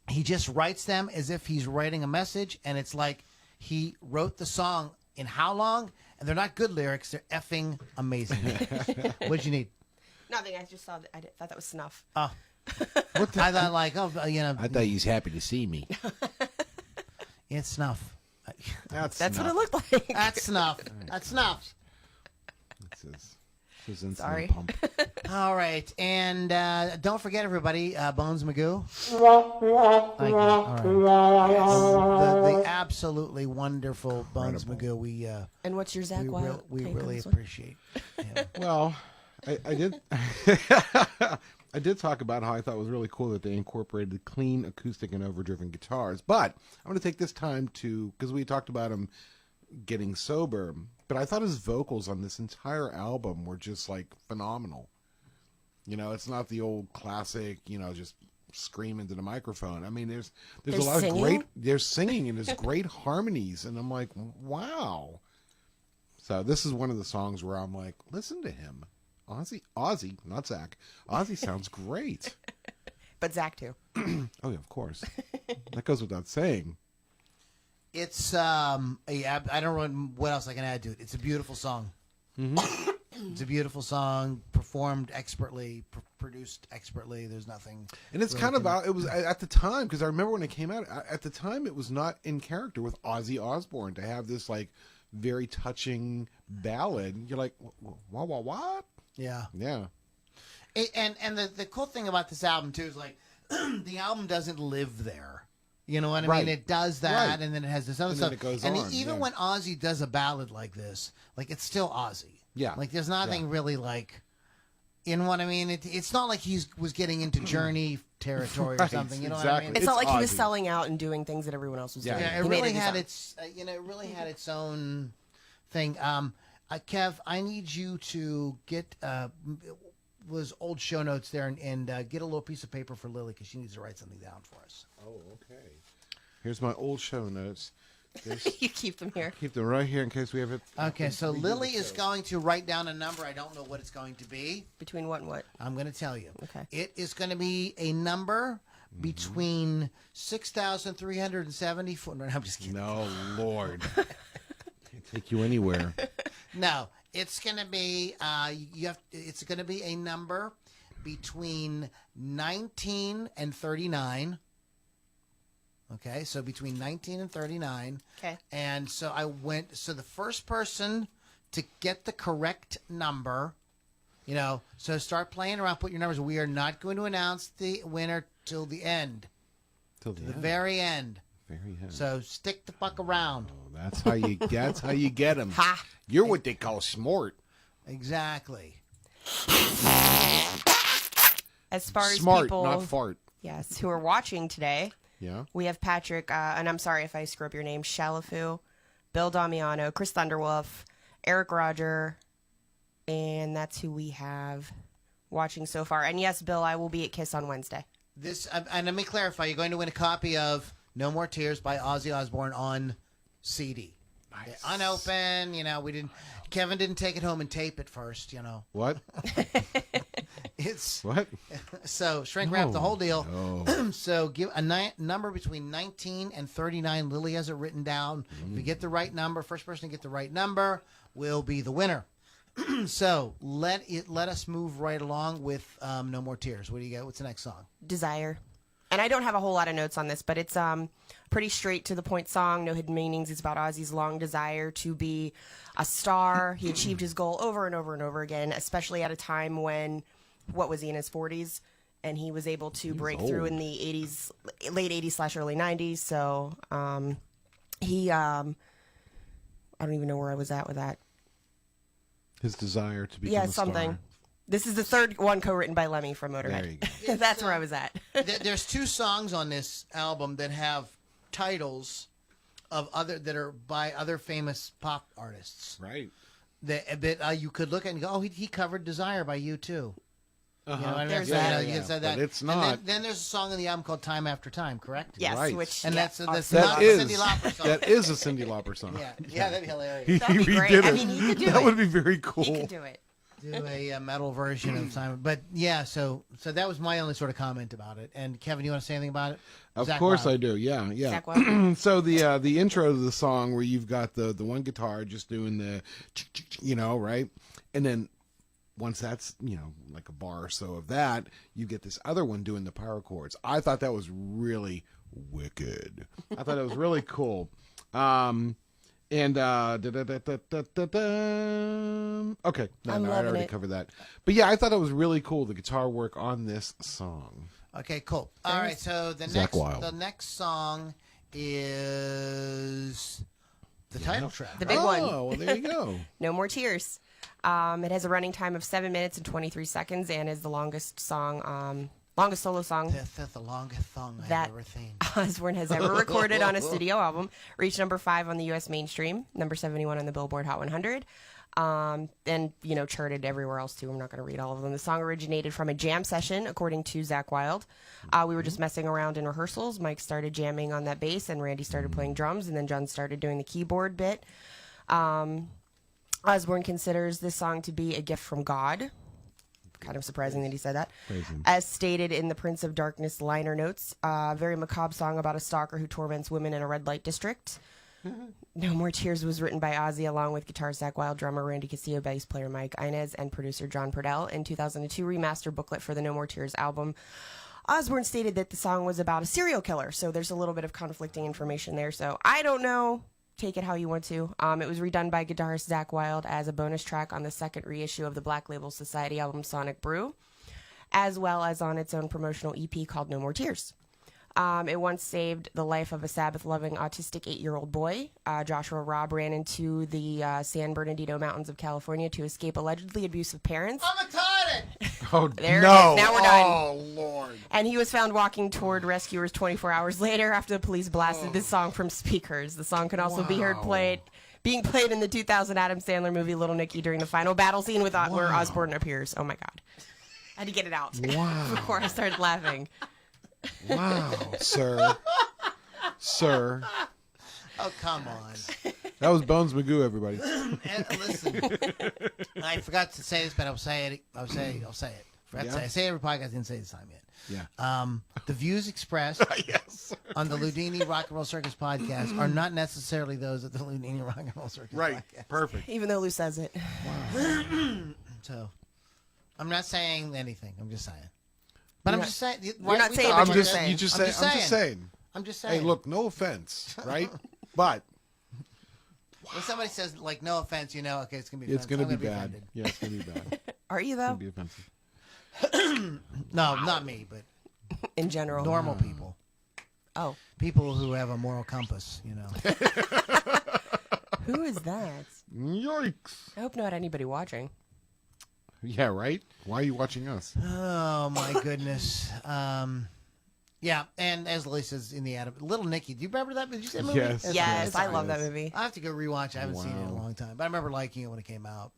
He just writes them as if he's writing a message, and it's like he wrote the song in how long? And they're not good lyrics. They're effing amazing. What'd you need? Nothing. I just saw that. I thought that was snuff. Oh. I thought like, I thought he was happy to see me. It's snuff. That's what it looked like. That's snuff. That's snuff. This is insulin Sorry. pump. All right. And don't forget, everybody, Bones Magoo. Thank you. All right. The absolutely wonderful Bones Magoo. And what's your Zakk Wylde? We take on really this one? appreciate. Yeah. Well, I did. I did talk about how I thought it was really cool that they incorporated clean acoustic and overdriven guitars. But I'm going to take this time because we talked about him getting sober, but I thought his vocals on this entire album were just like phenomenal. You know, it's not the old classic, just scream into the microphone. I mean, there's a lot singing? of great, there's singing and there's great harmonies, and I'm like, wow. So this is one of the songs where I'm like, listen to him. Ozzy, not Zakk. Ozzy sounds great. But Zakk too. Oh yeah, of course. That goes without saying. It's I don't know what else I can add to it. It's a beautiful song. It's a beautiful song, performed expertly, produced expertly. There's nothing. And it's really kind of about, it was at the time, because I remember when it came out, at the time it was not in character with Ozzy Osbourne to have this like very touching ballad. You're like, what? Yeah. Yeah. And the cool thing about this album too is like the album doesn't live there. You know what I Right. mean? It does that, Right. and then it has this other And stuff. then it goes and on, even yeah. when Ozzy does a ballad like this, like it's still Ozzy. Yeah. Like there's nothing really like, you know what I mean? It's not like he was getting into Journey territory or Right, something. You know what exactly. I mean? It's not like he was Ozzy. selling out and doing things that everyone else was Yeah. doing. Yeah, it He made really his had own. its, it really had its own thing. Kev, I need you to get was old show notes there and get a little piece of paper for Lily because she needs to write something down for us. Oh, okay. Here's my old show notes. You keep them here. Keep them right here in case we have it. Okay, so Lily is going to write down a number. I don't know what it's going to be. Between what and what? I'm going to tell you. Okay. It is going to be a number between 6,370. No, I'm just kidding. No, Lord. Can't take you anywhere. No, it's going to be it's going to be a number between 19 and 39. Okay, so between 19 and 39. Okay. And so so the first person to get the correct number, so start playing around, put your numbers. We are not going to announce the winner till the end, Till the the end. very end. Very end. So stick the fuck around. Oh, that's how you get them. Ha! You're what they call smart. Exactly. As far as Smart, people, not fart. yes, who are watching today, Yeah. we have Patrick, and I'm sorry if I screw up your name, Shalafu, Bill Damiano, Chris Thunderwolf, Eric Roger, and that's who we have watching so far. And yes, Bill, I will be at KISS on Wednesday. And let me clarify: you're going to win a copy of "No More Tears" by Ozzy Osbourne on CD. Nice. Unopened, we didn't. Kevin didn't take it home and tape it first, What? It's What? so shrink wrap the whole deal. No. So give a number between 19 and 39. Lily has it written down. If you get the right number, first person to get the right number will be the winner. So let us move right along with No More Tears. What do you got? What's the next song? Desire. And I don't have a whole lot of notes on this, but it's pretty straight to the point song, no hidden meanings. It's about Ozzy's long desire to be a star. He achieved his goal over and over and over again, especially at a time when, what was he, in his 40s? And he was able to break through in the 80s, late 80s / early 90s. So he, I don't even know where I was at with that. His desire to become a something. star. This is the third one co-written by Lemmy from Motorhead. There you go. That's where I was at. There's 2 songs on this album that have titles that are by other famous pop artists. Right. That you could look at and go, oh, he covered Desire by U2. You know what I mean? There's So, that. you can say that. But it's And not. then there's a song on the album called Time After Time, correct? Yes, Right. which And yeah, that's That not is a Cyndi Lauper song. that is a Cyndi Lauper song. Yeah, that'd be hilarious. He That'd be great. redid I it. mean, he could do that it. would be very cool. he could do it. Do a metal version of Simon. But yeah, so that was my only sort of comment about it. And Kevin, you want to say anything about it? Of Zakk course Wylde. I do. Yeah. Zakk Wylde. So the intro to the song where you've got the one guitar just doing the, right, and then once that's like a bar or so of that, you get this other one doing the power chords. I thought that was really wicked. I thought it was really cool. And okay, no, I loving already it. covered that. But yeah, I thought it was really cool, the guitar work on this song. Okay, cool. All right, so Zakk Wylde. the next song is the title track. The big one. Oh, well, there you go. No More Tears. It has a running time of 7 minutes and 23 seconds and is the longest song, longest solo song That's the longest song I've that ever seen. Osbourne has ever recorded on a studio album. Reached number 5 on the U.S. mainstream, number 71 on the Billboard Hot 100, and charted everywhere else too. I'm not going to read all of them. The song originated from a jam session, according to Zakk Wylde. We were just messing around in rehearsals. Mike started jamming on that bass, and Randy started playing drums, and then John started doing the keyboard bit. Osbourne considers this song to be a gift from God. Kind of surprising that he said that. As stated in the Prince of Darkness liner notes, a very macabre song about a stalker who torments women in a red light district. No More Tears was written by Ozzy along with guitar Zakk Wylde, drummer Randy Castillo, bass player Mike Inez, and producer John Purdell. In 2002 remaster booklet for the No More Tears album, Osbourne stated that the song was about a serial killer, so there's a little bit of conflicting information there. So I don't know. Take it how you want to. It was redone by guitarist Zakk Wylde as a bonus track on the second reissue of the Black Label Society album Sonic Brew, as well as on its own promotional EP called No More Tears. It once saved the life of a Sabbath-loving autistic 8-year-old boy. Joshua Robb ran into the San Bernardino Mountains of California to escape allegedly abusive parents. I'm retarded! Oh, There no. it is. Now we're done. Oh, Lord. And he was found walking toward rescuers 24 hours later after the police blasted this song from speakers. The song can also be heard being played in the 2000 Adam Sandler movie Little Nicky during the final battle scene with where Osbourne appears. Oh my God. I had to get it out before I started laughing. Wow, sir. Sir. Oh, come on. That was Bones Magoo, everybody. And listen, I forgot to say this, but I'll say it. I'll say it. Forgot to say. I say it every podcast. I didn't say it this time yet. Yeah. The views expressed Yes. on the Loudini Rock and Roll Circus podcast are not necessarily those of the Loudini Rock and Roll Circus Right. podcast. Perfect. Even though Lou says it. So, I'm not saying anything. I'm just saying. But I'm just saying. We're not saying I'm what just, saying. you just I'm say, just I'm just saying. saying. I'm just saying. Hey, look, no offense, right? But When somebody says, like, no offense, okay, it's going to be it's offensive. going to I'm be gonna bad. offended. Yeah, it's going to be bad. It's Are you, going though? to be offensive. No, not me, but In general. normal people. Oh. People who have a moral compass, Who is that? Yikes. I hope not anybody watching. Yeah, right? Why are you watching us? Oh, my goodness. Yeah, and as Lily says in the Adam, Little Nicky, do you remember that? Did you see that movie? Yes. That's Yes, right. I love that movie. I have to go rewatch. I haven't seen it in a Wow. long time, but I remember liking it when it came out.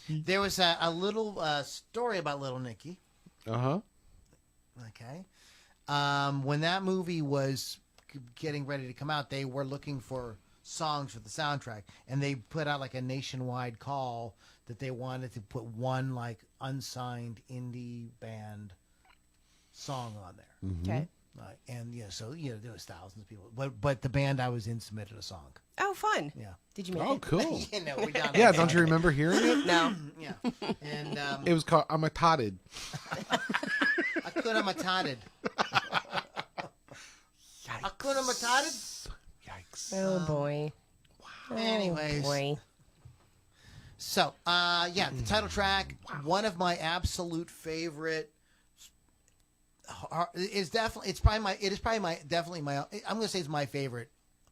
There was a little story about Little Nicky. Uh-huh. Okay, when that movie was getting ready to come out, they were looking for songs for the soundtrack, and they put out like a nationwide call that they wanted to put one like unsigned indie band song on there. Okay. And so there was thousands of people, but the band I was in submitted a song. Oh, fun. Yeah. Did you make Oh, it? cool. We're down Yeah, there. don't you remember hearing it? No. Yeah. And It was called I'm a Totted. Hakuna Matata. Hakuna Matata. Yikes. Oh, boy. Anyways. Oh, boy. So, the title track, one of my absolute favorite. It is probably my definitely my. I'm gonna say it's my favorite.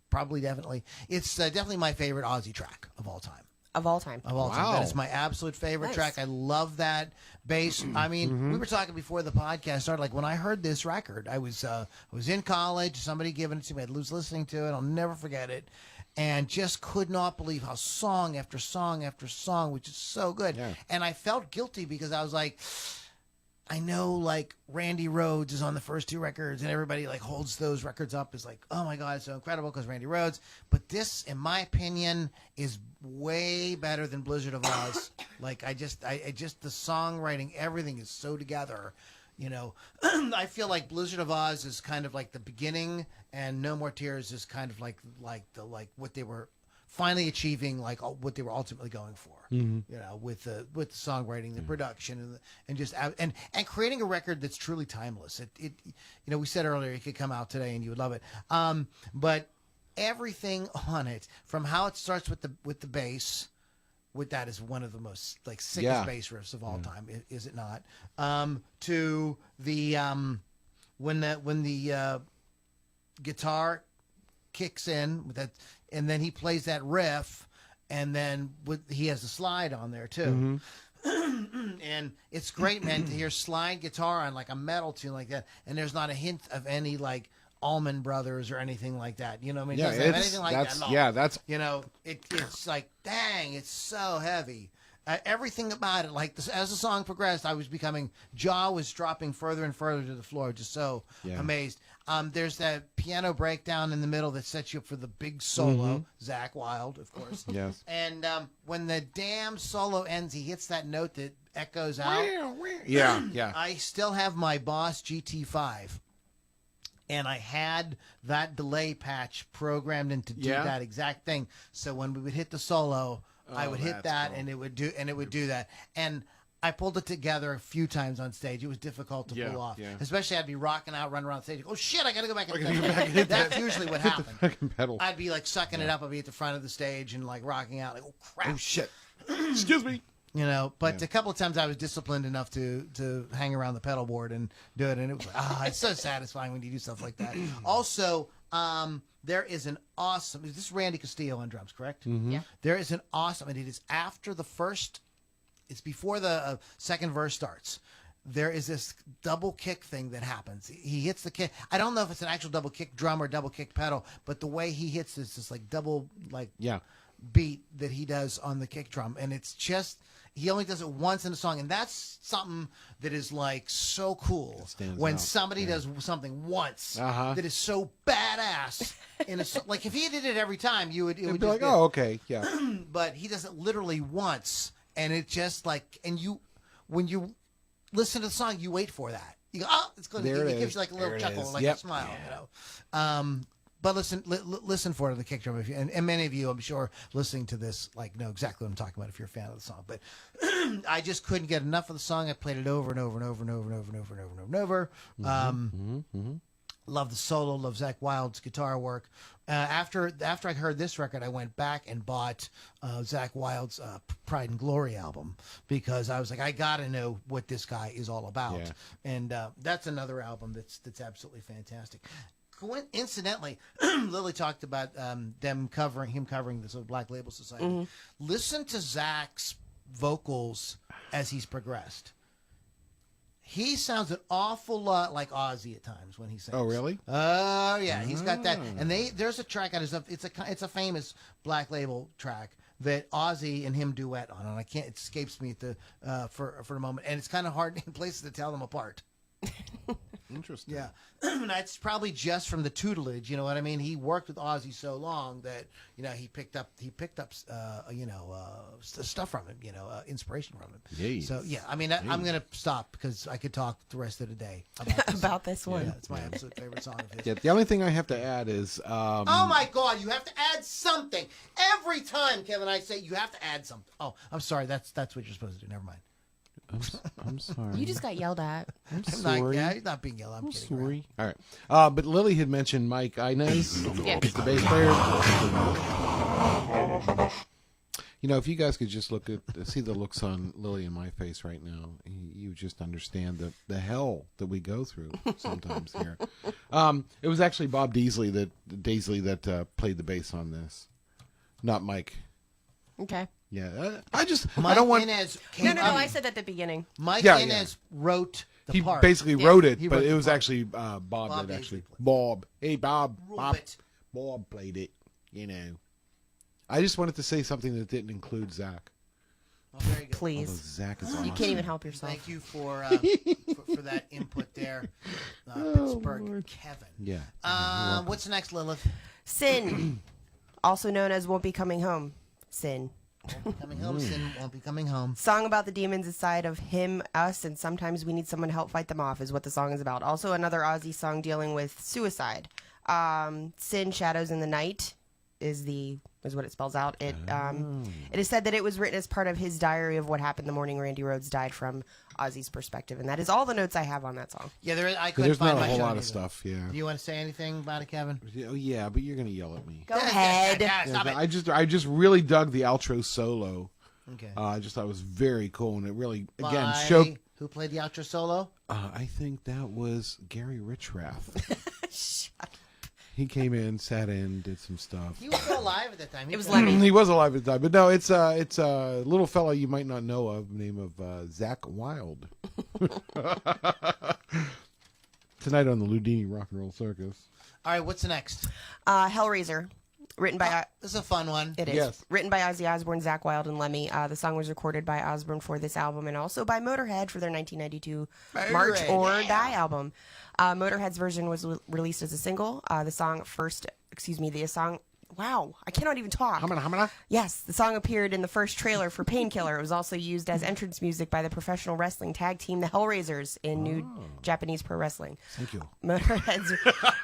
Probably definitely. It's definitely my favorite Ozzy track of all time. Of all time. Of all time. Wow. That is my absolute favorite Nice. track. I love that bass. I mean, we were talking before the podcast started. Like when I heard this record, I was in college. Somebody giving it to me. I was listening to it. I'll never forget it. And just could not believe how song after song after song, which is so good. Yeah. And I felt guilty because I was like, I know like Randy Rhoads is on the first two records and everybody like holds those records up as like, oh my God, it's so incredible because Randy Rhoads. But this, in my opinion, is way better than Blizzard of Oz. Like I just the songwriting, everything is so together. I feel like Blizzard of Oz is kind of like the beginning, and No More Tears is kind of like what they were finally achieving, like what they were ultimately going for. With the songwriting, the production, and just and creating a record that's truly timeless. It we said earlier it could come out today and you would love it. But everything on it, from how it starts with the bass. With that is one of the most like sickest bass riffs of all time, is it not? To the when the guitar kicks in with that, and then he plays that riff, and then he has a slide on there too. And it's great, man, to hear slide guitar on like a metal tune like that, and there's not a hint of any like Allman Brothers or anything like that. You know what I mean? Yeah, It doesn't have anything like that. No. that's It's like, dang, it's so heavy. Everything about it, like as the song progressed, jaw was dropping further and further to the floor, just so amazed. There's that piano breakdown in the middle that sets you up for the big solo, Zakk Wylde, of course. Yes. And when the damn solo ends, he hits that note that echoes out. Yeah. I still have my Boss GT5. And I had that delay patch programmed in to do that exact thing. So when we would hit the solo, I would hit that, cool. and it would do that. And I pulled it together a few times on stage. It was difficult to pull off, especially I'd be rocking out, running around stage. Oh shit! I got to go back and hit that. That's usually what happened. Fucking pedal. I'd be like sucking it up. I'd be at the front of the stage and like rocking out. Like, oh crap! Oh shit! Excuse me. But a couple of times I was disciplined enough to hang around the pedal board and do it, and it was like, it's so satisfying when you do stuff like that. Also, there is an awesome. Is this Randy Castillo on drums? Correct. Yeah. There is an awesome, and it is after the first. It's before the second verse starts. There is this double kick thing that happens. He hits the kick. I don't know if it's an actual double kick drum or double kick pedal, but the way he hits this like double beat that he does on the kick drum, and it's just. He only does it once in a song, and that's something that is like so cool when somebody does something once that is so badass. Like if he did it every time, it would Be just like, oh, okay, yeah. But he does it literally once, and it just like, and when you listen to the song, you wait for that. You go, oh, it's good. It gives you like a little chuckle, like a smile, But listen for it on the kick drum, and many of you, I'm sure, listening to this, like know exactly what I'm talking about if you're a fan of the song. But I just couldn't get enough of the song. I played it over and over and over and over and over and over and over and over and over. Love the solo. Love Zakk Wylde's guitar work. After I heard this record, I went back and bought Zakk Wylde's Pride and Glory album because I was like, I gotta know what this guy is all about. Yeah. And that's another album that's absolutely fantastic. Coincidentally, Lily talked about him covering this Black Label Society. Listen to Zakk's vocals as he's progressed. He sounds an awful lot like Ozzy at times when he sings. Oh, really? Oh, yeah. He's got that. And there's a track on his stuff. It's a famous Black Label track that Ozzy and him duet on, and it escapes me for the moment, and it's kind of hard in places to tell them apart. Interesting. Yeah, that's probably just from the tutelage. You know what I mean? He worked with Ozzy so long that he picked up stuff from him. Inspiration from him. Yes. So yeah, I mean, I'm gonna stop because I could talk the rest of the day About this one. Yeah, it's my absolute favorite song of his. Yeah, the only thing I have to add is Oh my God! You have to add something every time, Kevin. I say you have to add something. Oh, I'm sorry. That's what you're supposed to do. Never mind. I'm sorry. You just got yelled at. I'm I'm sorry. he's not being yelled. I'm kidding. Sorry. All right. But Lily had mentioned Mike Inez, Yeah. the bass player. If you guys could just see the looks on Lily and my face right now, you just understand the hell that we go through sometimes here. It was actually Bob Daisley that played the bass on this, not Mike. Okay. Yeah, Mike I don't want. Inez No, came I said that at the beginning. Mike Yeah, Inez wrote the He part. basically wrote it, He but wrote it the was part. actually Bob that Daisley actually played. Bob. Hey Bob, Rule it. Bob played it. I just wanted to say something that didn't include Zakk. Oh, very good. Although Please. Zakk is awesome. You can't even help yourself. Thank you for for that input there, Pittsburgh Kevin. Yeah. What's next, Lilith? Sin, also known as Won't Be Coming Home. Sin. Coming home, Sin won't be coming home. Song about the demons inside of him, us, and sometimes we need someone to help fight them off is what the song is about. Also another Ozzy song dealing with suicide. Sin, Shadows in the Night is what it spells out. It is said that it was written as part of his diary of what happened the morning Randy Rhoads died from Ozzy's perspective. And that is all the notes I have on that song. Yeah, I But couldn't there's find not a my whole show lot either. of stuff. Yeah. Do you want to say anything about it, Kevin? Oh yeah, but you're gonna yell at me. Go ahead. Stop it. I just really dug the outro solo. Okay. I just thought it was very cool, and it really again By- showed. Who played the outro solo? I think that was Gary Richrath. Shut up. He came in, sat in, did some stuff. He was still alive at that time. It was played- Lemmy. He was alive at the time, but no, it's a little fellow you might not know of, name of Zakk Wylde. Tonight on the Loudini Rock and Roll Circus. All right, what's next? Hellraiser, written by... This is a fun one. It is. Yes. Written by Ozzy Osbourne, Zakk Wylde, and Lemmy. The song was recorded by Osbourne for this album and also by Motorhead for their 1992 March Motorhead, or yeah. Die album. Motorhead's version was released as a single. The song, wow, I cannot even talk. Hamana. Yes, the song appeared in the first trailer for Painkiller. It was also used as entrance music by the professional wrestling tag team, the Hellraisers, in New Japanese Pro Wrestling. Thank you. Motorhead's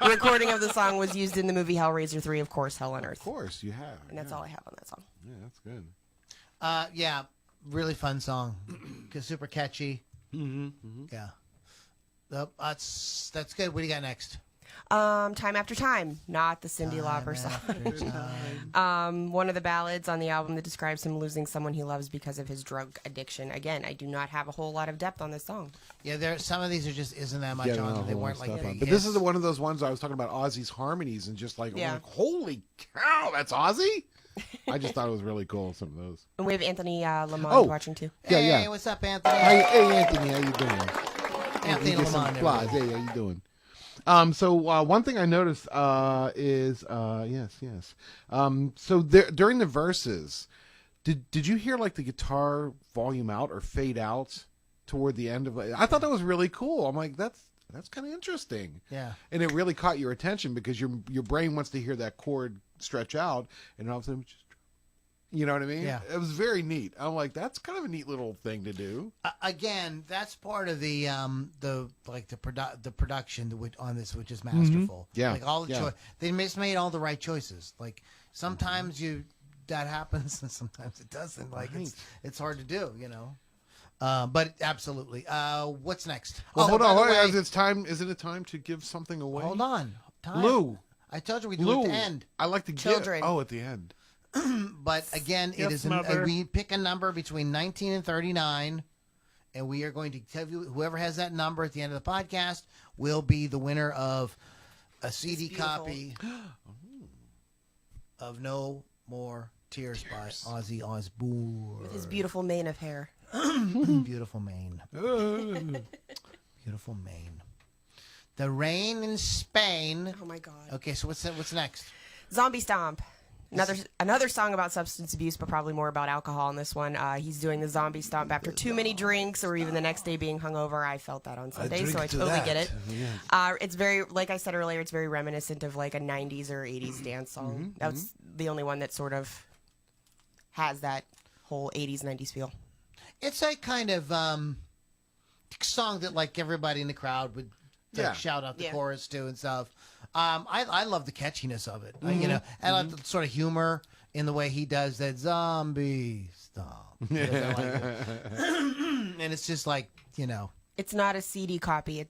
recording of the song was used in the movie Hellraiser 3, of course, Hell on Earth. Of course, you have. And that's all I have on that song. Yeah, that's good. Yeah, really fun song. Super catchy. Yeah. That's good. What do you got next? Time After Time, not the Cyndi Lauper song. One of the ballads on the album that describes him losing someone he loves because of his drug addiction. Again, I do not have a whole lot of depth on this song. Yeah, some of these are just isn't that much Yeah, on. no, They a whole lot weren't of like stuff on. big But this hits. is one of those ones I was talking about Ozzy's harmonies and just like, Yeah. I'm like, holy cow, that's Ozzy? I just thought it was really cool, some of those. And we have Anthony Lamont Oh. watching too. Yeah, Hey, yeah. what's up, Anthony? Hey, Anthony, how you doing? Anthony You get some Lamont. applause. everybody. Hey, how you doing? So one thing I noticed is yes. So during the verses, did you hear like the guitar volume out or fade out toward the end of it? I thought that was really cool. I'm like, that's kind of interesting. Yeah. And it really caught your attention because your brain wants to hear that chord stretch out, and all of a sudden, you know what I mean? Yeah. It was very neat. I'm like, that's kind of a neat little thing to do. Again, that's part of the production on this, which is masterful. Yeah, like all the yeah. they just made all the right choices. Like sometimes that happens, and sometimes it doesn't. Like Right. it's hard to do, you know. But absolutely. What's next? Well, hold by on. the Hold on. way- It's time. Isn't it time to give something away? Hold on. Time. Lou. I told you we do Lou. it at the end. I like to Children. get. Oh, at the end. But again, it Yes, is Mother. we pick a number between 19 and 39, and we are going to tell you whoever has that number at the end of the podcast will be the winner of a CD beautiful. copy of No More Tears by Ozzy Osbourne. With his beautiful mane of hair. Beautiful mane. Uh, Beautiful mane. The rain in Spain. Oh my god. Okay, so what's next? Zombie Stomp. Another song about substance abuse, but probably more about alcohol in this one. He's doing the zombie stomp after too many drinks, or even the next day being hungover. I felt that on Sunday, so I totally get it. Yeah. It's very, like I said earlier, it's very reminiscent of like a 90s or 80s dance song. That's the only one that sort of has that whole 80s, 90s feel. It's a kind of song that like everybody in the crowd would shout out the chorus to and stuff. I love the catchiness of it, you know, and I love the sort of humor in the way he does that zombie stomp. And it's just like, you know. It's not a CD copy.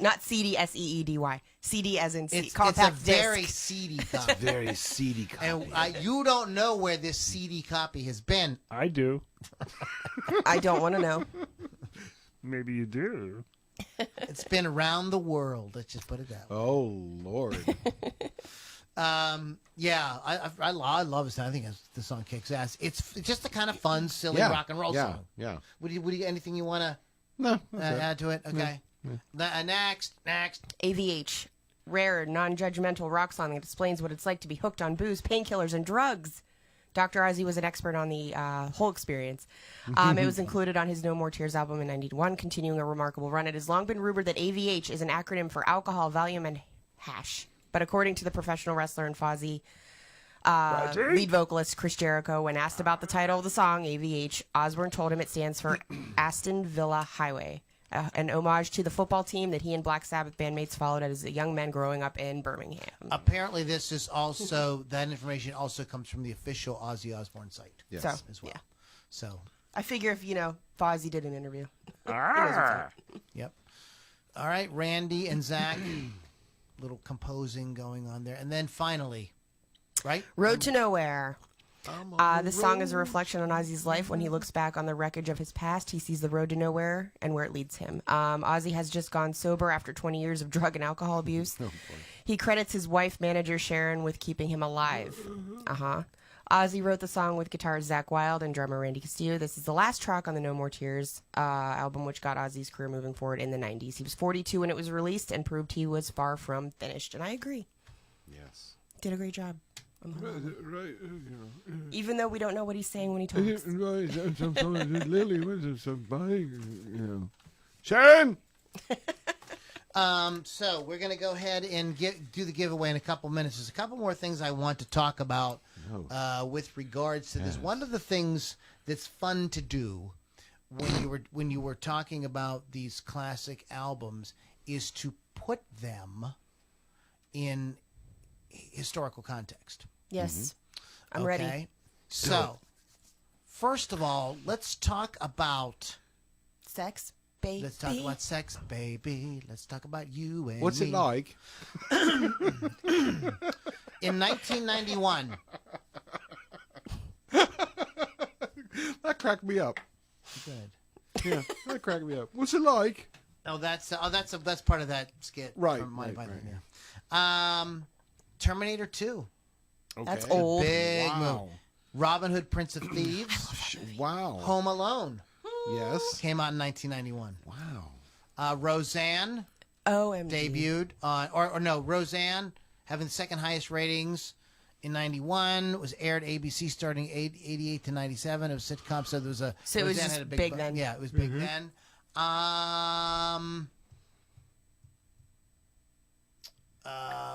Not CD, S-E-E-D-Y. CD as in It's compact a very disc. seedy copy. Very seedy copy. And you don't know where this CD copy has been. I do. I don't want to know. Maybe you do. It's been around the world. Let's just put it that way. Oh, Lord. Yeah, I love this. I think the song kicks ass. It's just a kind of fun, silly rock and roll song. Yeah. Would you anything you want to No. that's it. add to it? Okay. Next. AVH. Rare, non-judgmental rock song that explains what it's like to be hooked on booze, painkillers, and drugs. Dr. Ozzy was an expert on the whole experience. It was included on his No More Tears album in '91, continuing a remarkable run. It has long been rumored that AVH is an acronym for alcohol, Valium, and hash. But according to the professional wrestler and Fozzy lead vocalist Chris Jericho, when asked about the title of the song, AVH, Osbourne told him it stands for Aston Villa Highway, an homage to the football team that he and Black Sabbath bandmates followed as young men growing up in Birmingham. Apparently, this is also that information also comes from the official Ozzy Osbourne site. Yes. So, as well. yeah. So, I figure if, Fozzy did an interview. yep. All right, Randy and Zakk, little composing going on there, and then finally, right? Road to Nowhere. This song is a reflection on Ozzy's life. When he looks back on the wreckage of his past, he sees the road to nowhere and where it leads him. Ozzy has just gone sober after 20 years of drug and alcohol abuse. He credits his wife, manager Sharon, with keeping him alive. Ozzy wrote the song with guitarist Zakk Wylde and drummer Randy Castillo. This is the last track on the No More Tears album, which got Ozzy's career moving forward in the 90s. He was 42 when it was released and proved he was far from finished. And I agree. Yes. Did a great job. Even though we don't know what he's saying when he talks. Sharon! So we're going to go ahead and do the giveaway in a couple minutes. There's a couple more things I want to talk about with regards to this. One of the things that's fun to do when you were talking about these classic albums is to put them in historical context. Yes. I'm ready. So, first of all, let's talk about Sex, baby. Let's talk about sex, baby. Let's talk about you and What's me. it like? In 1991. That cracked me up. Good. Yeah, that cracked me up. What's it like? Oh, that's part of that skit. Right, From Monty right, Python, right. yeah. Terminator 2. That's Okay. old. Big Wow. move. Robin Hood, Prince of Thieves. Wow. Home Alone Yes. came out in 1991. Wow. Roseanne OMG. debuted on, or no, Roseanne having the second highest ratings in 91. Was aired ABC starting 88 to 97. It was a sitcom, so there was a. So it was Roseanne just had a big then. Yeah, it was big then.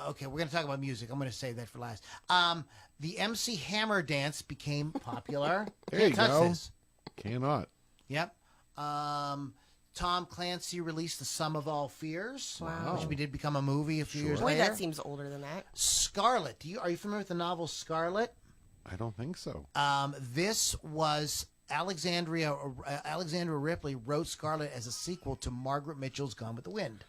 Okay, we're going to talk about music. I'm going to save that for last. The MC Hammer dance became popular. There Can't you touch go. this. Cannot. Yep. Tom Clancy released The Sum of All Fears, Wow. which did become a movie a few years Boy, later. that seems older than that. Scarlet. Are you familiar with the novel Scarlet? I don't think so. This was Alexandra Ripley wrote Scarlet as a sequel to Margaret Mitchell's Gone with the Wind.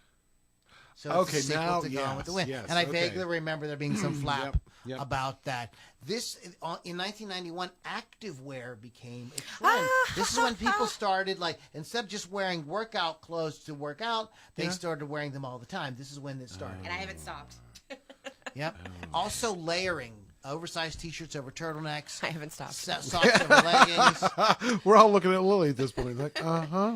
So it's Okay, a sequel now, to Gone with the Wind. yes, And I okay. vaguely remember there being some flap Yep. about that. This, in 1991, activewear became a trend. This is when people started, like, instead of just wearing workout clothes to work out, they started wearing them all the time. This is when it started. And I haven't stopped. Yep. Also layering. Oversized T-shirts over turtlenecks. I haven't stopped. Socks over leggings. We're all looking at Lily at this point. Like,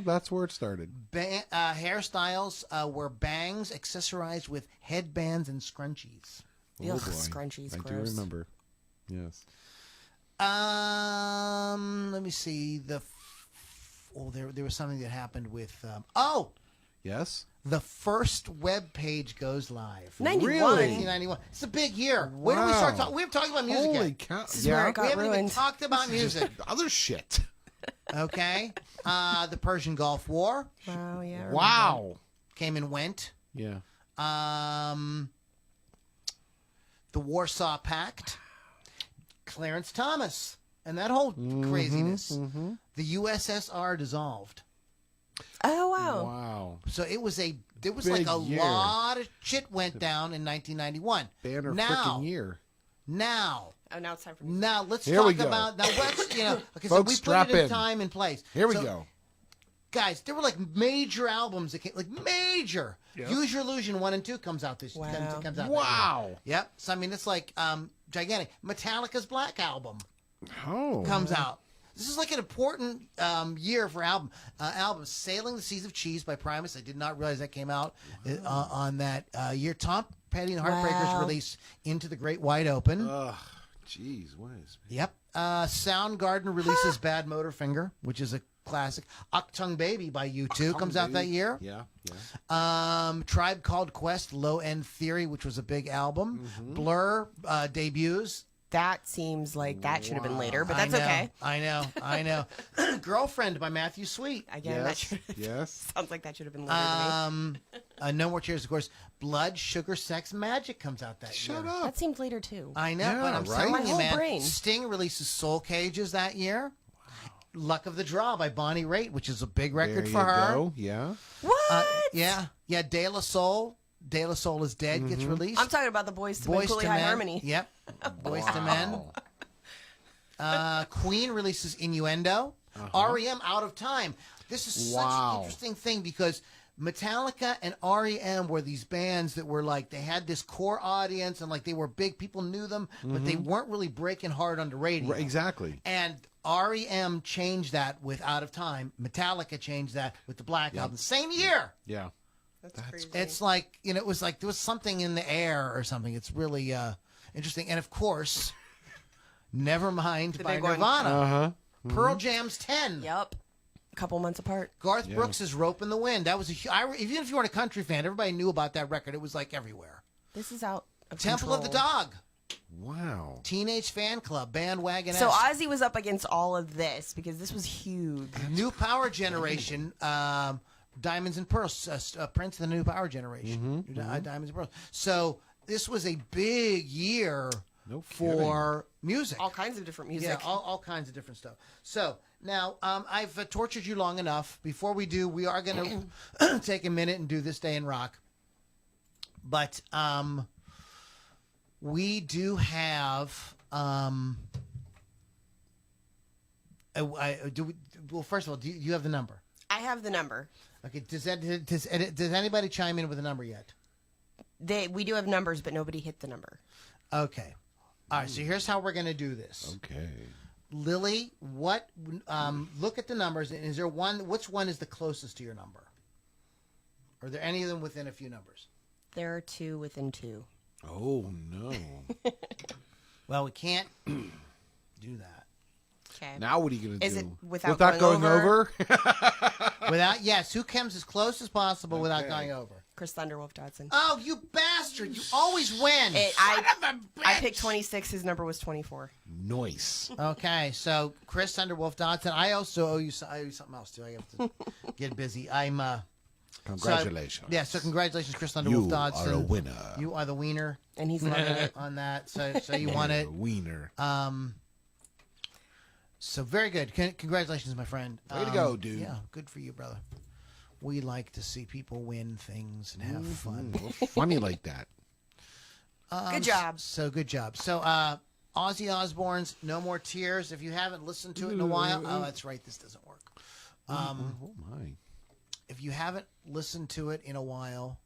that's where it started. Hairstyles were bangs accessorized with headbands and scrunchies. Ugh, boy. scrunchies, I gross. do remember. Yes. Let me see. There was something that happened with. Yes. The first web page goes live. 91. Really? 1991. It's a big year. When do we start talking? We haven't talked about music Holy yet. cow! This is where it We got haven't even ruined. talked about music. Other shit. Okay. The Persian Gulf War Wow, yeah. I remember Wow. came and went. Yeah. The Warsaw Pact. Clarence Thomas and that whole craziness. The USSR dissolved. that. Oh, wow. Wow. So there was Big like a year. lot of shit went down in 1991. Banner now, freaking year. Now, Oh, now it's time for music. now let's Here we talk go. about now. Let's okay, so Folks, we strap put it in in. time and place. Here we So, go. guys. There were like major albums that came, like major. Yep. Use Your Illusion 1 and 2 comes out this. Wow. Comes out. Wow. That year. Yep. So I mean, it's like gigantic. Metallica's Black Album Oh. comes out. This is like an important year for albums. Sailing the Seas of Cheese by Primus. I did not realize that came out on that year. Tom Petty and the Heartbreakers Wow. released Into the Great Wide Open. Ugh. Jeez. What is? Yep. Soundgarden releases Bad Motorfinger, which is a classic. Achtung Baby by U2 comes out that year. Yeah. Yeah. Tribe Called Quest, Low End Theory, which was a big album. Blur debuts. That seems like that should have been later, but that's okay. I know. Girlfriend by Matthew Sweet. Again, that Yes. should Yes. sounds like that should have been later to me. No More Tears, of course. Blood, Sugar, Sex, Magic comes out that year. Shut up. That seemed later too. I know, Yeah, but I'm right? telling My you, whole man. brain. Sting releases Soul Cages that year. Luck of the Draw by Bonnie Raitt, which is a big record There for you her. go. Yeah. What? Yeah. De La Soul. De La Soul is Dead gets released. I'm talking about the Boys to Men, Boys Cooley to High Men. Harmony. Yep. Boys to Men. Queen releases Innuendo. REM Out of Time. This is such Wow. an interesting thing because Metallica and REM were these bands that were like, they had this core audience and like they were big, people knew them, but they weren't really breaking hard on the radio. Right, exactly. And REM changed that with Out of Time. Metallica changed that with the Black Album. Same year. Yeah. That's crazy. It's like, it was like there was something in the air or something. It's really interesting. And of course, Nevermind by big one. Nirvana. Uh-huh. Pearl Jam's 10. Yep. A couple months apart. Garth Brooks' Rope in the Wind. That was even if you weren't a country fan, everybody knew about that record. It was like everywhere. This is out of Temple of the control. Dog. Wow. Teenage Fan Club. Bandwagon. So Ozzy was up against all of this because this was huge. New Power Generation. Diamonds and Pearls. Prince of the New Power Generation. Diamonds and Pearls. So this was a big year No for music. All kinds of different music. Yeah, all kinds of different stuff. So now I've tortured you long enough. Before we do, we are going to take a minute and do This Day in Rock. But we do have. Well, first of all, do you have the number? I have the number. Okay. Does anybody chime in with a number yet? We do have numbers, but nobody hit the number. Okay. All right. So here's how we're going to do this. Okay. Lily, what? Look at the numbers. And is there one? Which one is the closest to your number? Are there any of them within a few numbers? There are two within two. Oh, no. Well, we can't do that Okay. Now what are you going to do? Is it without going going over? without. Yes, who comes as close as possible without Okay. going over? Chris Thunderwolf Dodson. Oh, you bastard! You always win. I picked 26. His number was 24. Nice. Okay, so Chris Thunderwolf Dodson. I also owe you something else too. I have to get busy. I'm. Congratulations. So congratulations, Chris Thunderwolf You Dodson. are a winner. You are the wiener And he's loving it. on that. So you won it. Wiener. So very good. Congratulations, my friend. Way to go, dude. Yeah, good for you, brother. We like to see people win things and have fun. We're funny like that. Good job. So good job. So Ozzy Osbourne's No More Tears. If you haven't listened to it in a while, oh, that's right. This doesn't work. Oh, my. If you haven't listened to it in a while,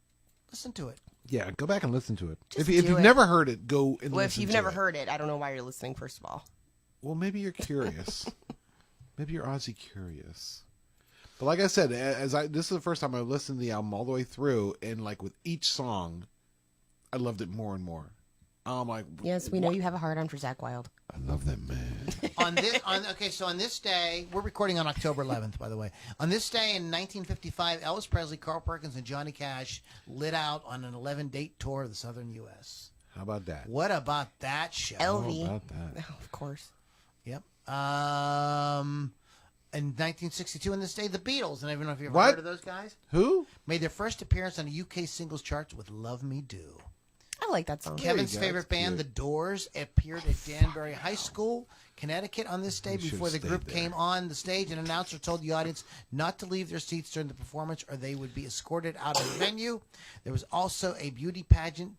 listen to it. Yeah, go back and listen to it. Just If do you've it. never heard it, go and Well, if listen you've to never it. heard it, I don't know why you're listening, first of all. Well, maybe you're curious. Maybe you're Ozzy curious. But like I said, this is the first time I listened to the album all the way through, and like with each song, I loved it more and more. I'm like, Yes, we know you have a hard-on for Zakk Wylde. I love that man. So on this day, we're recording on October 11th, by the way. On this day in 1955, Elvis Presley, Carl Perkins, and Johnny Cash lit out on an 11-date tour of the southern U.S. How about that? What about that show? LV. How about that? Oh, of course. Yep. In 1962, on this day, the Beatles, and I don't know if you've ever What? heard of those guys, Who? made their first appearance on the UK singles charts with "Love Me Do." I like that song. Kevin's go. favorite That's band, cute. The Doors, appeared at Danbury High School, Connecticut on this day. They should've Before the group stayed there. came on the stage, an announcer told the audience not to leave their seats during the performance or they would be escorted out of the venue. There was also a beauty pageant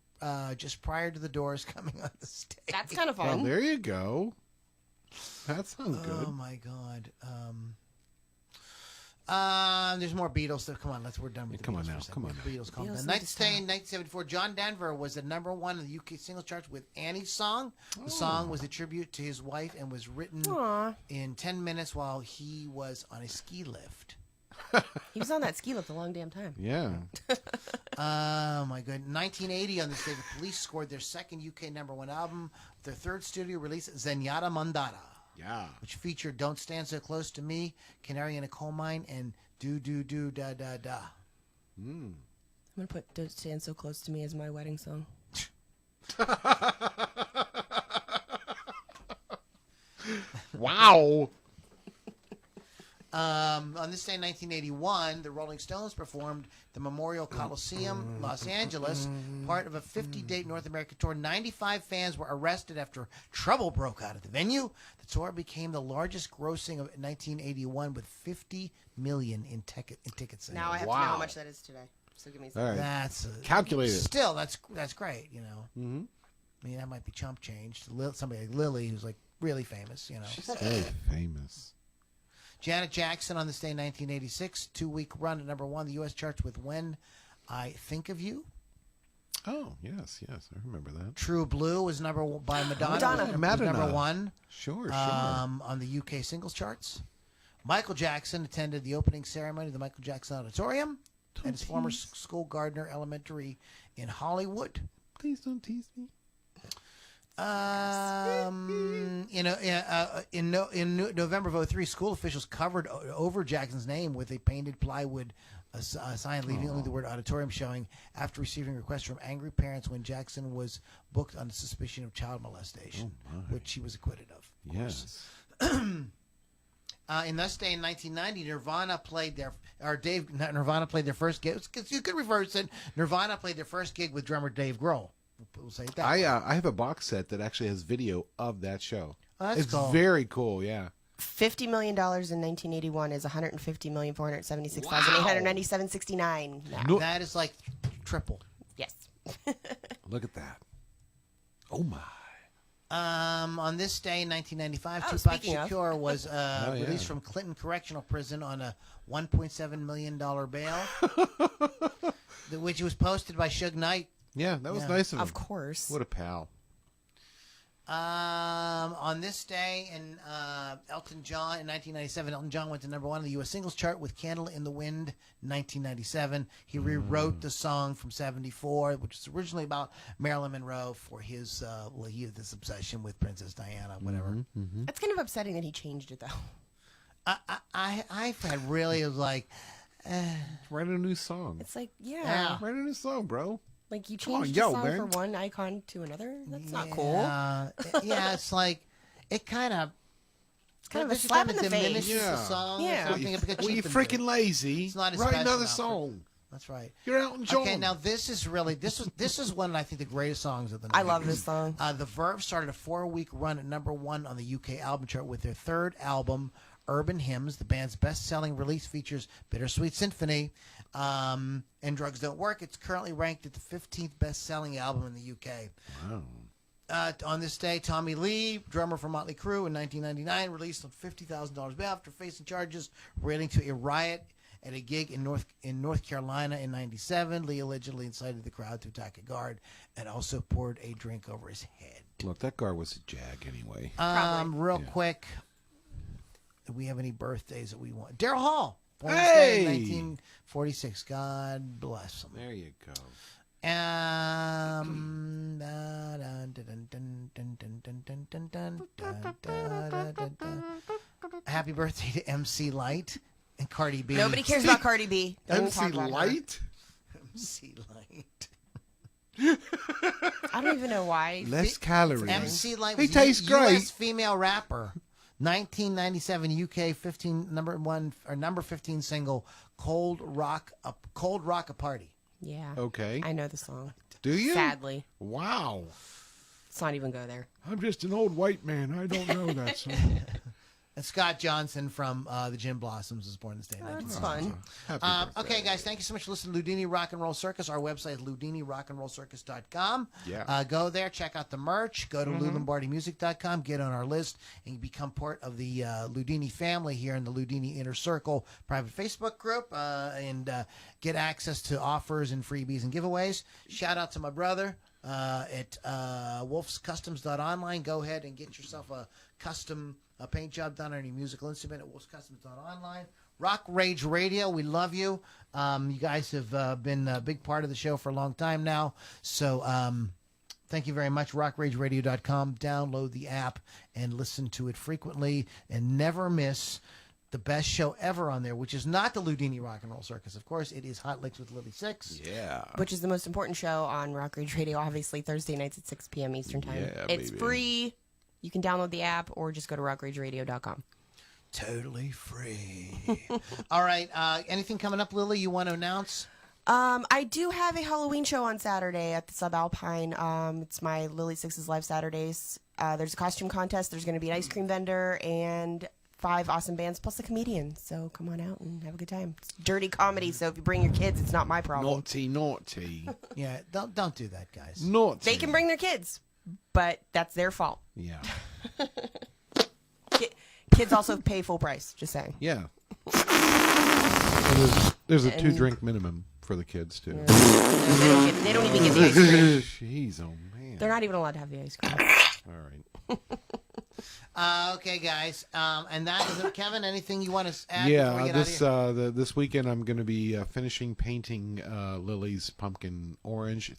just prior to the Doors coming on the stage. That's kind of Oh, fun. there you go. That sounds good. Oh, my God. There's more Beatles stuff. Come on, we're done with the Come on Beatles for now, a second. come on The Beatles, calm Beatles down. need to Next day in stop. 1974, John Denver was at #1 in the UK single charts with Annie's Song. The song was a tribute to his wife and was written Aw. in 10 minutes while he was on a ski lift. He was on that ski lift a long damn time. Yeah. Oh, my God. 1980, on this day, the Police scored their second UK #1 album, their third studio release, Zenyatta Mandata, Yeah. which featured Don't Stand So Close to Me, Canary in a Coal Mine, and Do Do Do Da Da Da. I'm going to put Don't Stand So Close to Me as my wedding song. Wow. On this day in 1981, the Rolling Stones performed the Memorial Coliseum, Los Angeles, part of a 50-date North American tour. 95 fans were arrested after trouble broke out at the venue. The tour became the largest grossing of 1981 with 50 million in ticket sales. Now I have to know Wow. how much that is today. So give me a All second. right. That's Calculate it. Still, that's great. You know, I mean, that might be chump change to somebody like Lily, who's like really famous. You know, She's very famous. Janet Jackson on this day in 1986, 2-week run at #1 the U.S. charts with "When I Think of You." Oh, yes. I remember that. True Blue was #1 by Madonna. Madonna. Was Madonna. #1 Sure. on the UK singles charts. Michael Jackson attended the opening ceremony of the Michael Jackson Auditorium at his former school, Gardner Elementary in Hollywood. Please don't tease me. In November of 2003, school officials covered over Jackson's name with a painted plywood sign, leaving only the word auditorium showing, after receiving requests from angry parents when Jackson was booked on suspicion of child molestation, which he was acquitted of. Yes. In this day in 1990, Nirvana played their first gig. You could reverse it. Nirvana played their first gig with drummer Dave Grohl. We'll say it that way. I have a box set that actually has video of that show. Oh, that's it's cool. very cool. Yeah. $50 million in 1981 is $150,476,897.69 now. No- That is like triple. Yes. Look at that. Oh my. On this day in 1995, Oh, Tupac speaking of. Shakur was yeah. released from Clinton Correctional Prison on a $1.7 million bail, which was posted by Suge Knight. Yeah, that was Yeah. nice of him. Of course. What a pal. On this day, in Elton John in 1997, Elton John went to #1 on the U.S. singles chart with "Candle in the Wind." 1997, he rewrote the song from '74, which was originally about Marilyn Monroe for his this obsession with Princess Diana, whatever. That's kind of upsetting that he changed it, though. I've had really like, Write a new song. It's like, Yeah. Write a new song, bro. like you Come on, changed yo, the song man. from one icon to another. That's not cool. Yeah, it's like it kind of. It's kind of a slap in the face. diminishes Yeah. the song. Yeah. Or something. It Well, you're cheapens freaking it. lazy. It's not as Write special another now. song. That's right. You're Elton John. Okay, now this is one of I think the greatest songs of the night. I love this song. The Verve started a 4-week run at #1 on the UK album chart with their third album, Urban Hymns. The band's best-selling release features Bittersweet Symphony and Drugs Don't Work. It's currently ranked at the 15th best-selling album in the UK. Wow. On this day, Tommy Lee, drummer for Motley Crue in 1999, released on $50,000 bail after facing charges relating to a riot at a gig in North Carolina in '97. Lee allegedly incited the crowd to attack a guard and also poured a drink over his head. Look, that guard was a jag anyway. Probably. Real Yeah. quick, do we have any birthdays that we want? Daryl Hall, born Hey! in 1946. God bless him. There you go. Happy birthday to MC Light and Cardi B. Nobody cares about Cardi B. Don't even MC talk about her. Light? MC Light. I don't even know why. Less calories. MC Light He was tastes a great. U.S. female rapper. 1997 UK 15 number 15 single Cold Rock a Party. Yeah. Okay. I know the song. Do you? Sadly. Wow. Let's not even go there. I'm just an old white man. I don't know that song. And Scott Johnson from the Gin Blossoms was born this day. That's fun. Happy birthday. Okay, guys, thank you so much for listening to Loudini Rock and Roll Circus. Our website is loudinirockandrollcircus.com. Yeah. Go there, check out the merch. Go to loulombardimusic.com, get on our list, and become part of the Loudini family here in the Loudini Inner Circle private Facebook group, and get access to offers and freebies and giveaways. Shout out to my brother at wolfscustoms.online. Go ahead and get yourself a custom paint job done on your musical instrument at wolfscustoms.online. Rock Rage Radio, we love you. You guys have been a big part of the show for a long time now. So thank you very much. RockRageRadio.com. Download the app and listen to it frequently and never miss the best show ever on there, which is not the Loudini Rock and Roll Circus. Of course, it is Hot Licks with Lily Six. Yeah. Which is the most important show on Rock Rage Radio, obviously, Thursday nights at 6 p.m. Eastern Time. Yeah, it's baby. free. You can download the app or just go to rockrageradio.com. Totally free. All right. Anything coming up, Lily, you want to announce? I do have a Halloween show on Saturday at the Subalpine. It's my Lily Six's Live Saturdays. There's a costume contest. There's going to be an ice cream vendor and 5 awesome bands plus a comedian. So come on out and have a good time. It's dirty comedy, so if you bring your kids, it's not my problem. Naughty. Yeah, don't do that, guys. Naughty. They can bring their kids, but that's their fault. Yeah. Kids also pay full price, just saying. Yeah. And there's a 2-drink minimum for the kids, too. They don't even get the ice cream. Jeez, oh, man. They're not even allowed to have the ice cream. All right. Okay, guys. And that is it. Kevin, anything you want to add before we Yeah, get out of here? this weekend I'm going to be finishing painting Lily's pumpkin orange.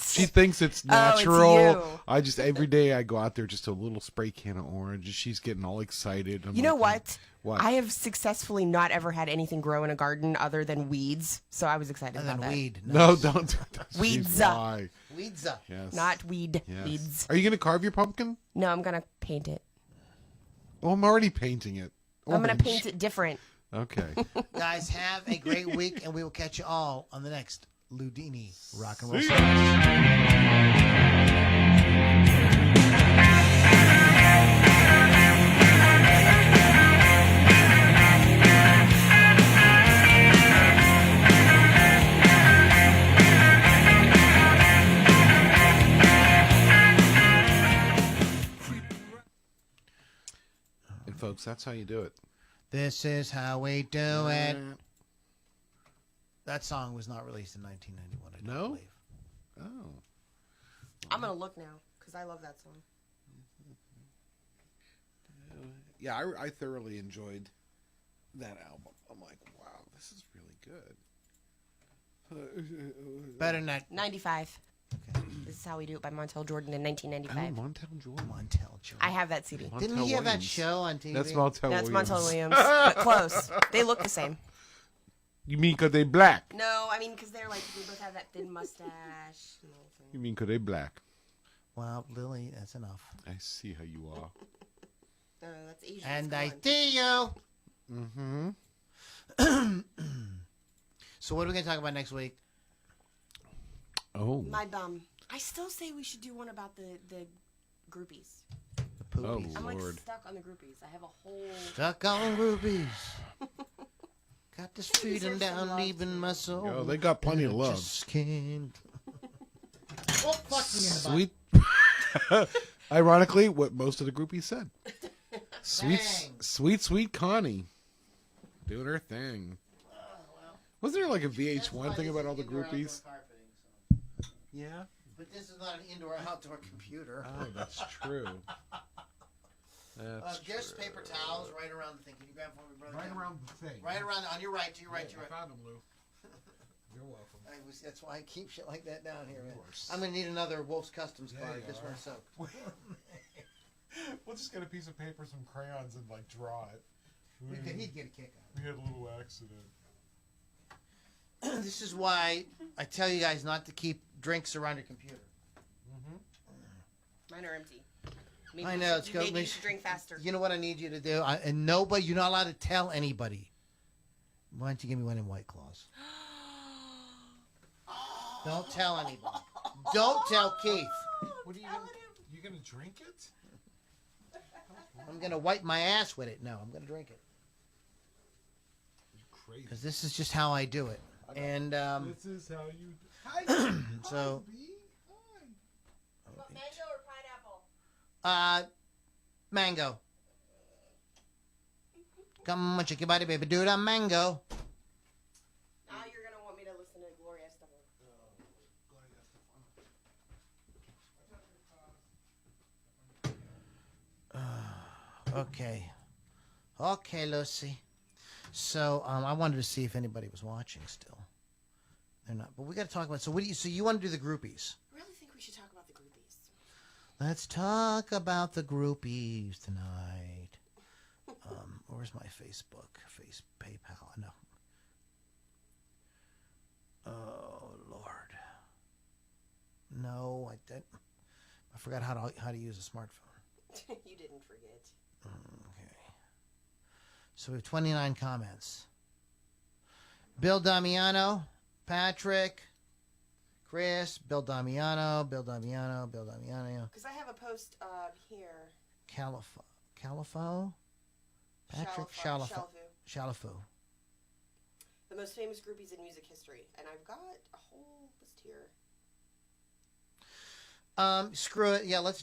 She thinks it's natural. you. I just every day I go out there just a little spray can of orange, and she's getting all excited. I'm You know like, what? What? I have successfully not ever had anything grow in a garden other than weeds, so I was excited And about then that. weed. No, Nice. don't. Weeds. Why? Weeds up. Yes. Not weed. Yes. Weeds. Are you going to carve your pumpkin? No, I'm gonna paint it. Well, I'm already painting it. I'm gonna Orange. paint it different. Okay. Guys, have a great week, and we will catch you all on the next Loudini Rock and Roll See Circus. And folks, that's how you do it. This is how we do it. That song was not released in 1991, I don't No? believe. Oh. I'm gonna look now because I love that song. Yeah, I thoroughly enjoyed that album. I'm like, wow, this is really good. Better than that. 95. This is how we do it by Montel Jordan in Oh, 1995. Montel Jordan. Montel Jordan. I have that CD. Didn't Montel he have that Williams. show on TV? That's Montel That's Williams. Montel Williams, but close. They look the same. You mean because they black? No, I mean because they're like they both have that thin mustache. And everything. You mean because they black? Well, Lily, that's enough. I see how you are. No, that's Asian. And Come I on. see you. Mm-hmm. So what are we going to talk about next week? Oh. My bum. I still say we should do one about the groupies. The Oh, poopies. I'm like Lord. stuck on the groupies. I have a whole. Stuck on rubies. Got this freedom deserve some down love, deep in my soul. Yo, they got plenty of love. Just can't. Oh, fuck me in the Sweet. Ironically, what most of the groupies said. Sweet, Dang. sweet Connie. Doing her thing. Wasn't there like a VH1 thing about all the groupies? Yeah. But this is not an indoor-outdoor computer. Oh, that's true. That's There's true. paper towels right around the thing. Can you grab for me, brother? Right around the thing. Right around, on your right, to your right, to your right. found him, Lou. You're welcome. That's why I keep shit like that down here, man. course. I'm gonna need another Wolf's Customs Yeah, card. you This are. one's soaked. We'll just get a piece of paper, some crayons, and like draw it. He'd get a kick out. We had a little accident. This is why I tell you guys not to keep drinks around your computer. Mine are empty. Maybe I we know, should- it's go- Maybe you should drink faster. You know what I need you to do? And nobody, you're not allowed to tell anybody. Why don't you give me one in White Claws? Don't tell anybody. Don't tell Keith. What are you gonna drink it? I'm gonna wipe my ass with it. No, I'm gonna drink it You're crazy. because this is just how I do it. And This is how you. Hi. so, Hi, B. Hi. Mango or pineapple? Mango. Come on, chicky body, baby, do it on mango. Now you're gonna want me to listen to Gloria Estefan. Okay. Okay, Lucy. So, I wanted to see if anybody was watching still. They're not. But we got to talk about. So, so you want to do the groupies? I really think we should talk about the groupies. Let's talk about the groupies tonight. Where's my Facebook? PayPal. No. Oh Lord. No, I forgot how to use a smartphone. You didn't forget. Okay. So we have 29 comments. Bill Damiano, Patrick, Chris, Bill Damiano. Because I have a post here. Califo? Patrick Shalafu. The most famous groupies in music history. And I've got a whole list here. Screw it. Yeah, let's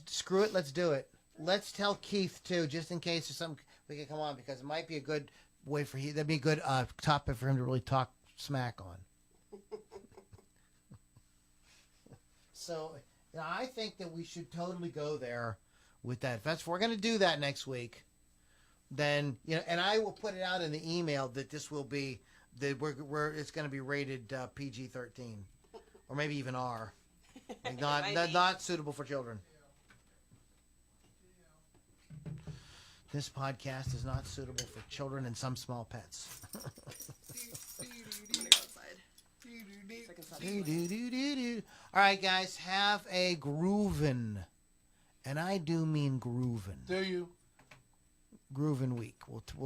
do it. Let's tell Keith too, just in case there's something we can come on, because it might be a good way for that'd be a good topic for him to really talk smack on. So I think that we should totally go there with that. If we're going to do that next week, then and I will put it out in the email that this will be that it's going to be rated PG-13 or maybe even R, like not suitable for children. This podcast is not suitable for children and some small pets. I'm gonna go outside. So I can stop. All right, guys, have a groovin', and I do mean groovin'. Do you? Groovin' week. We'll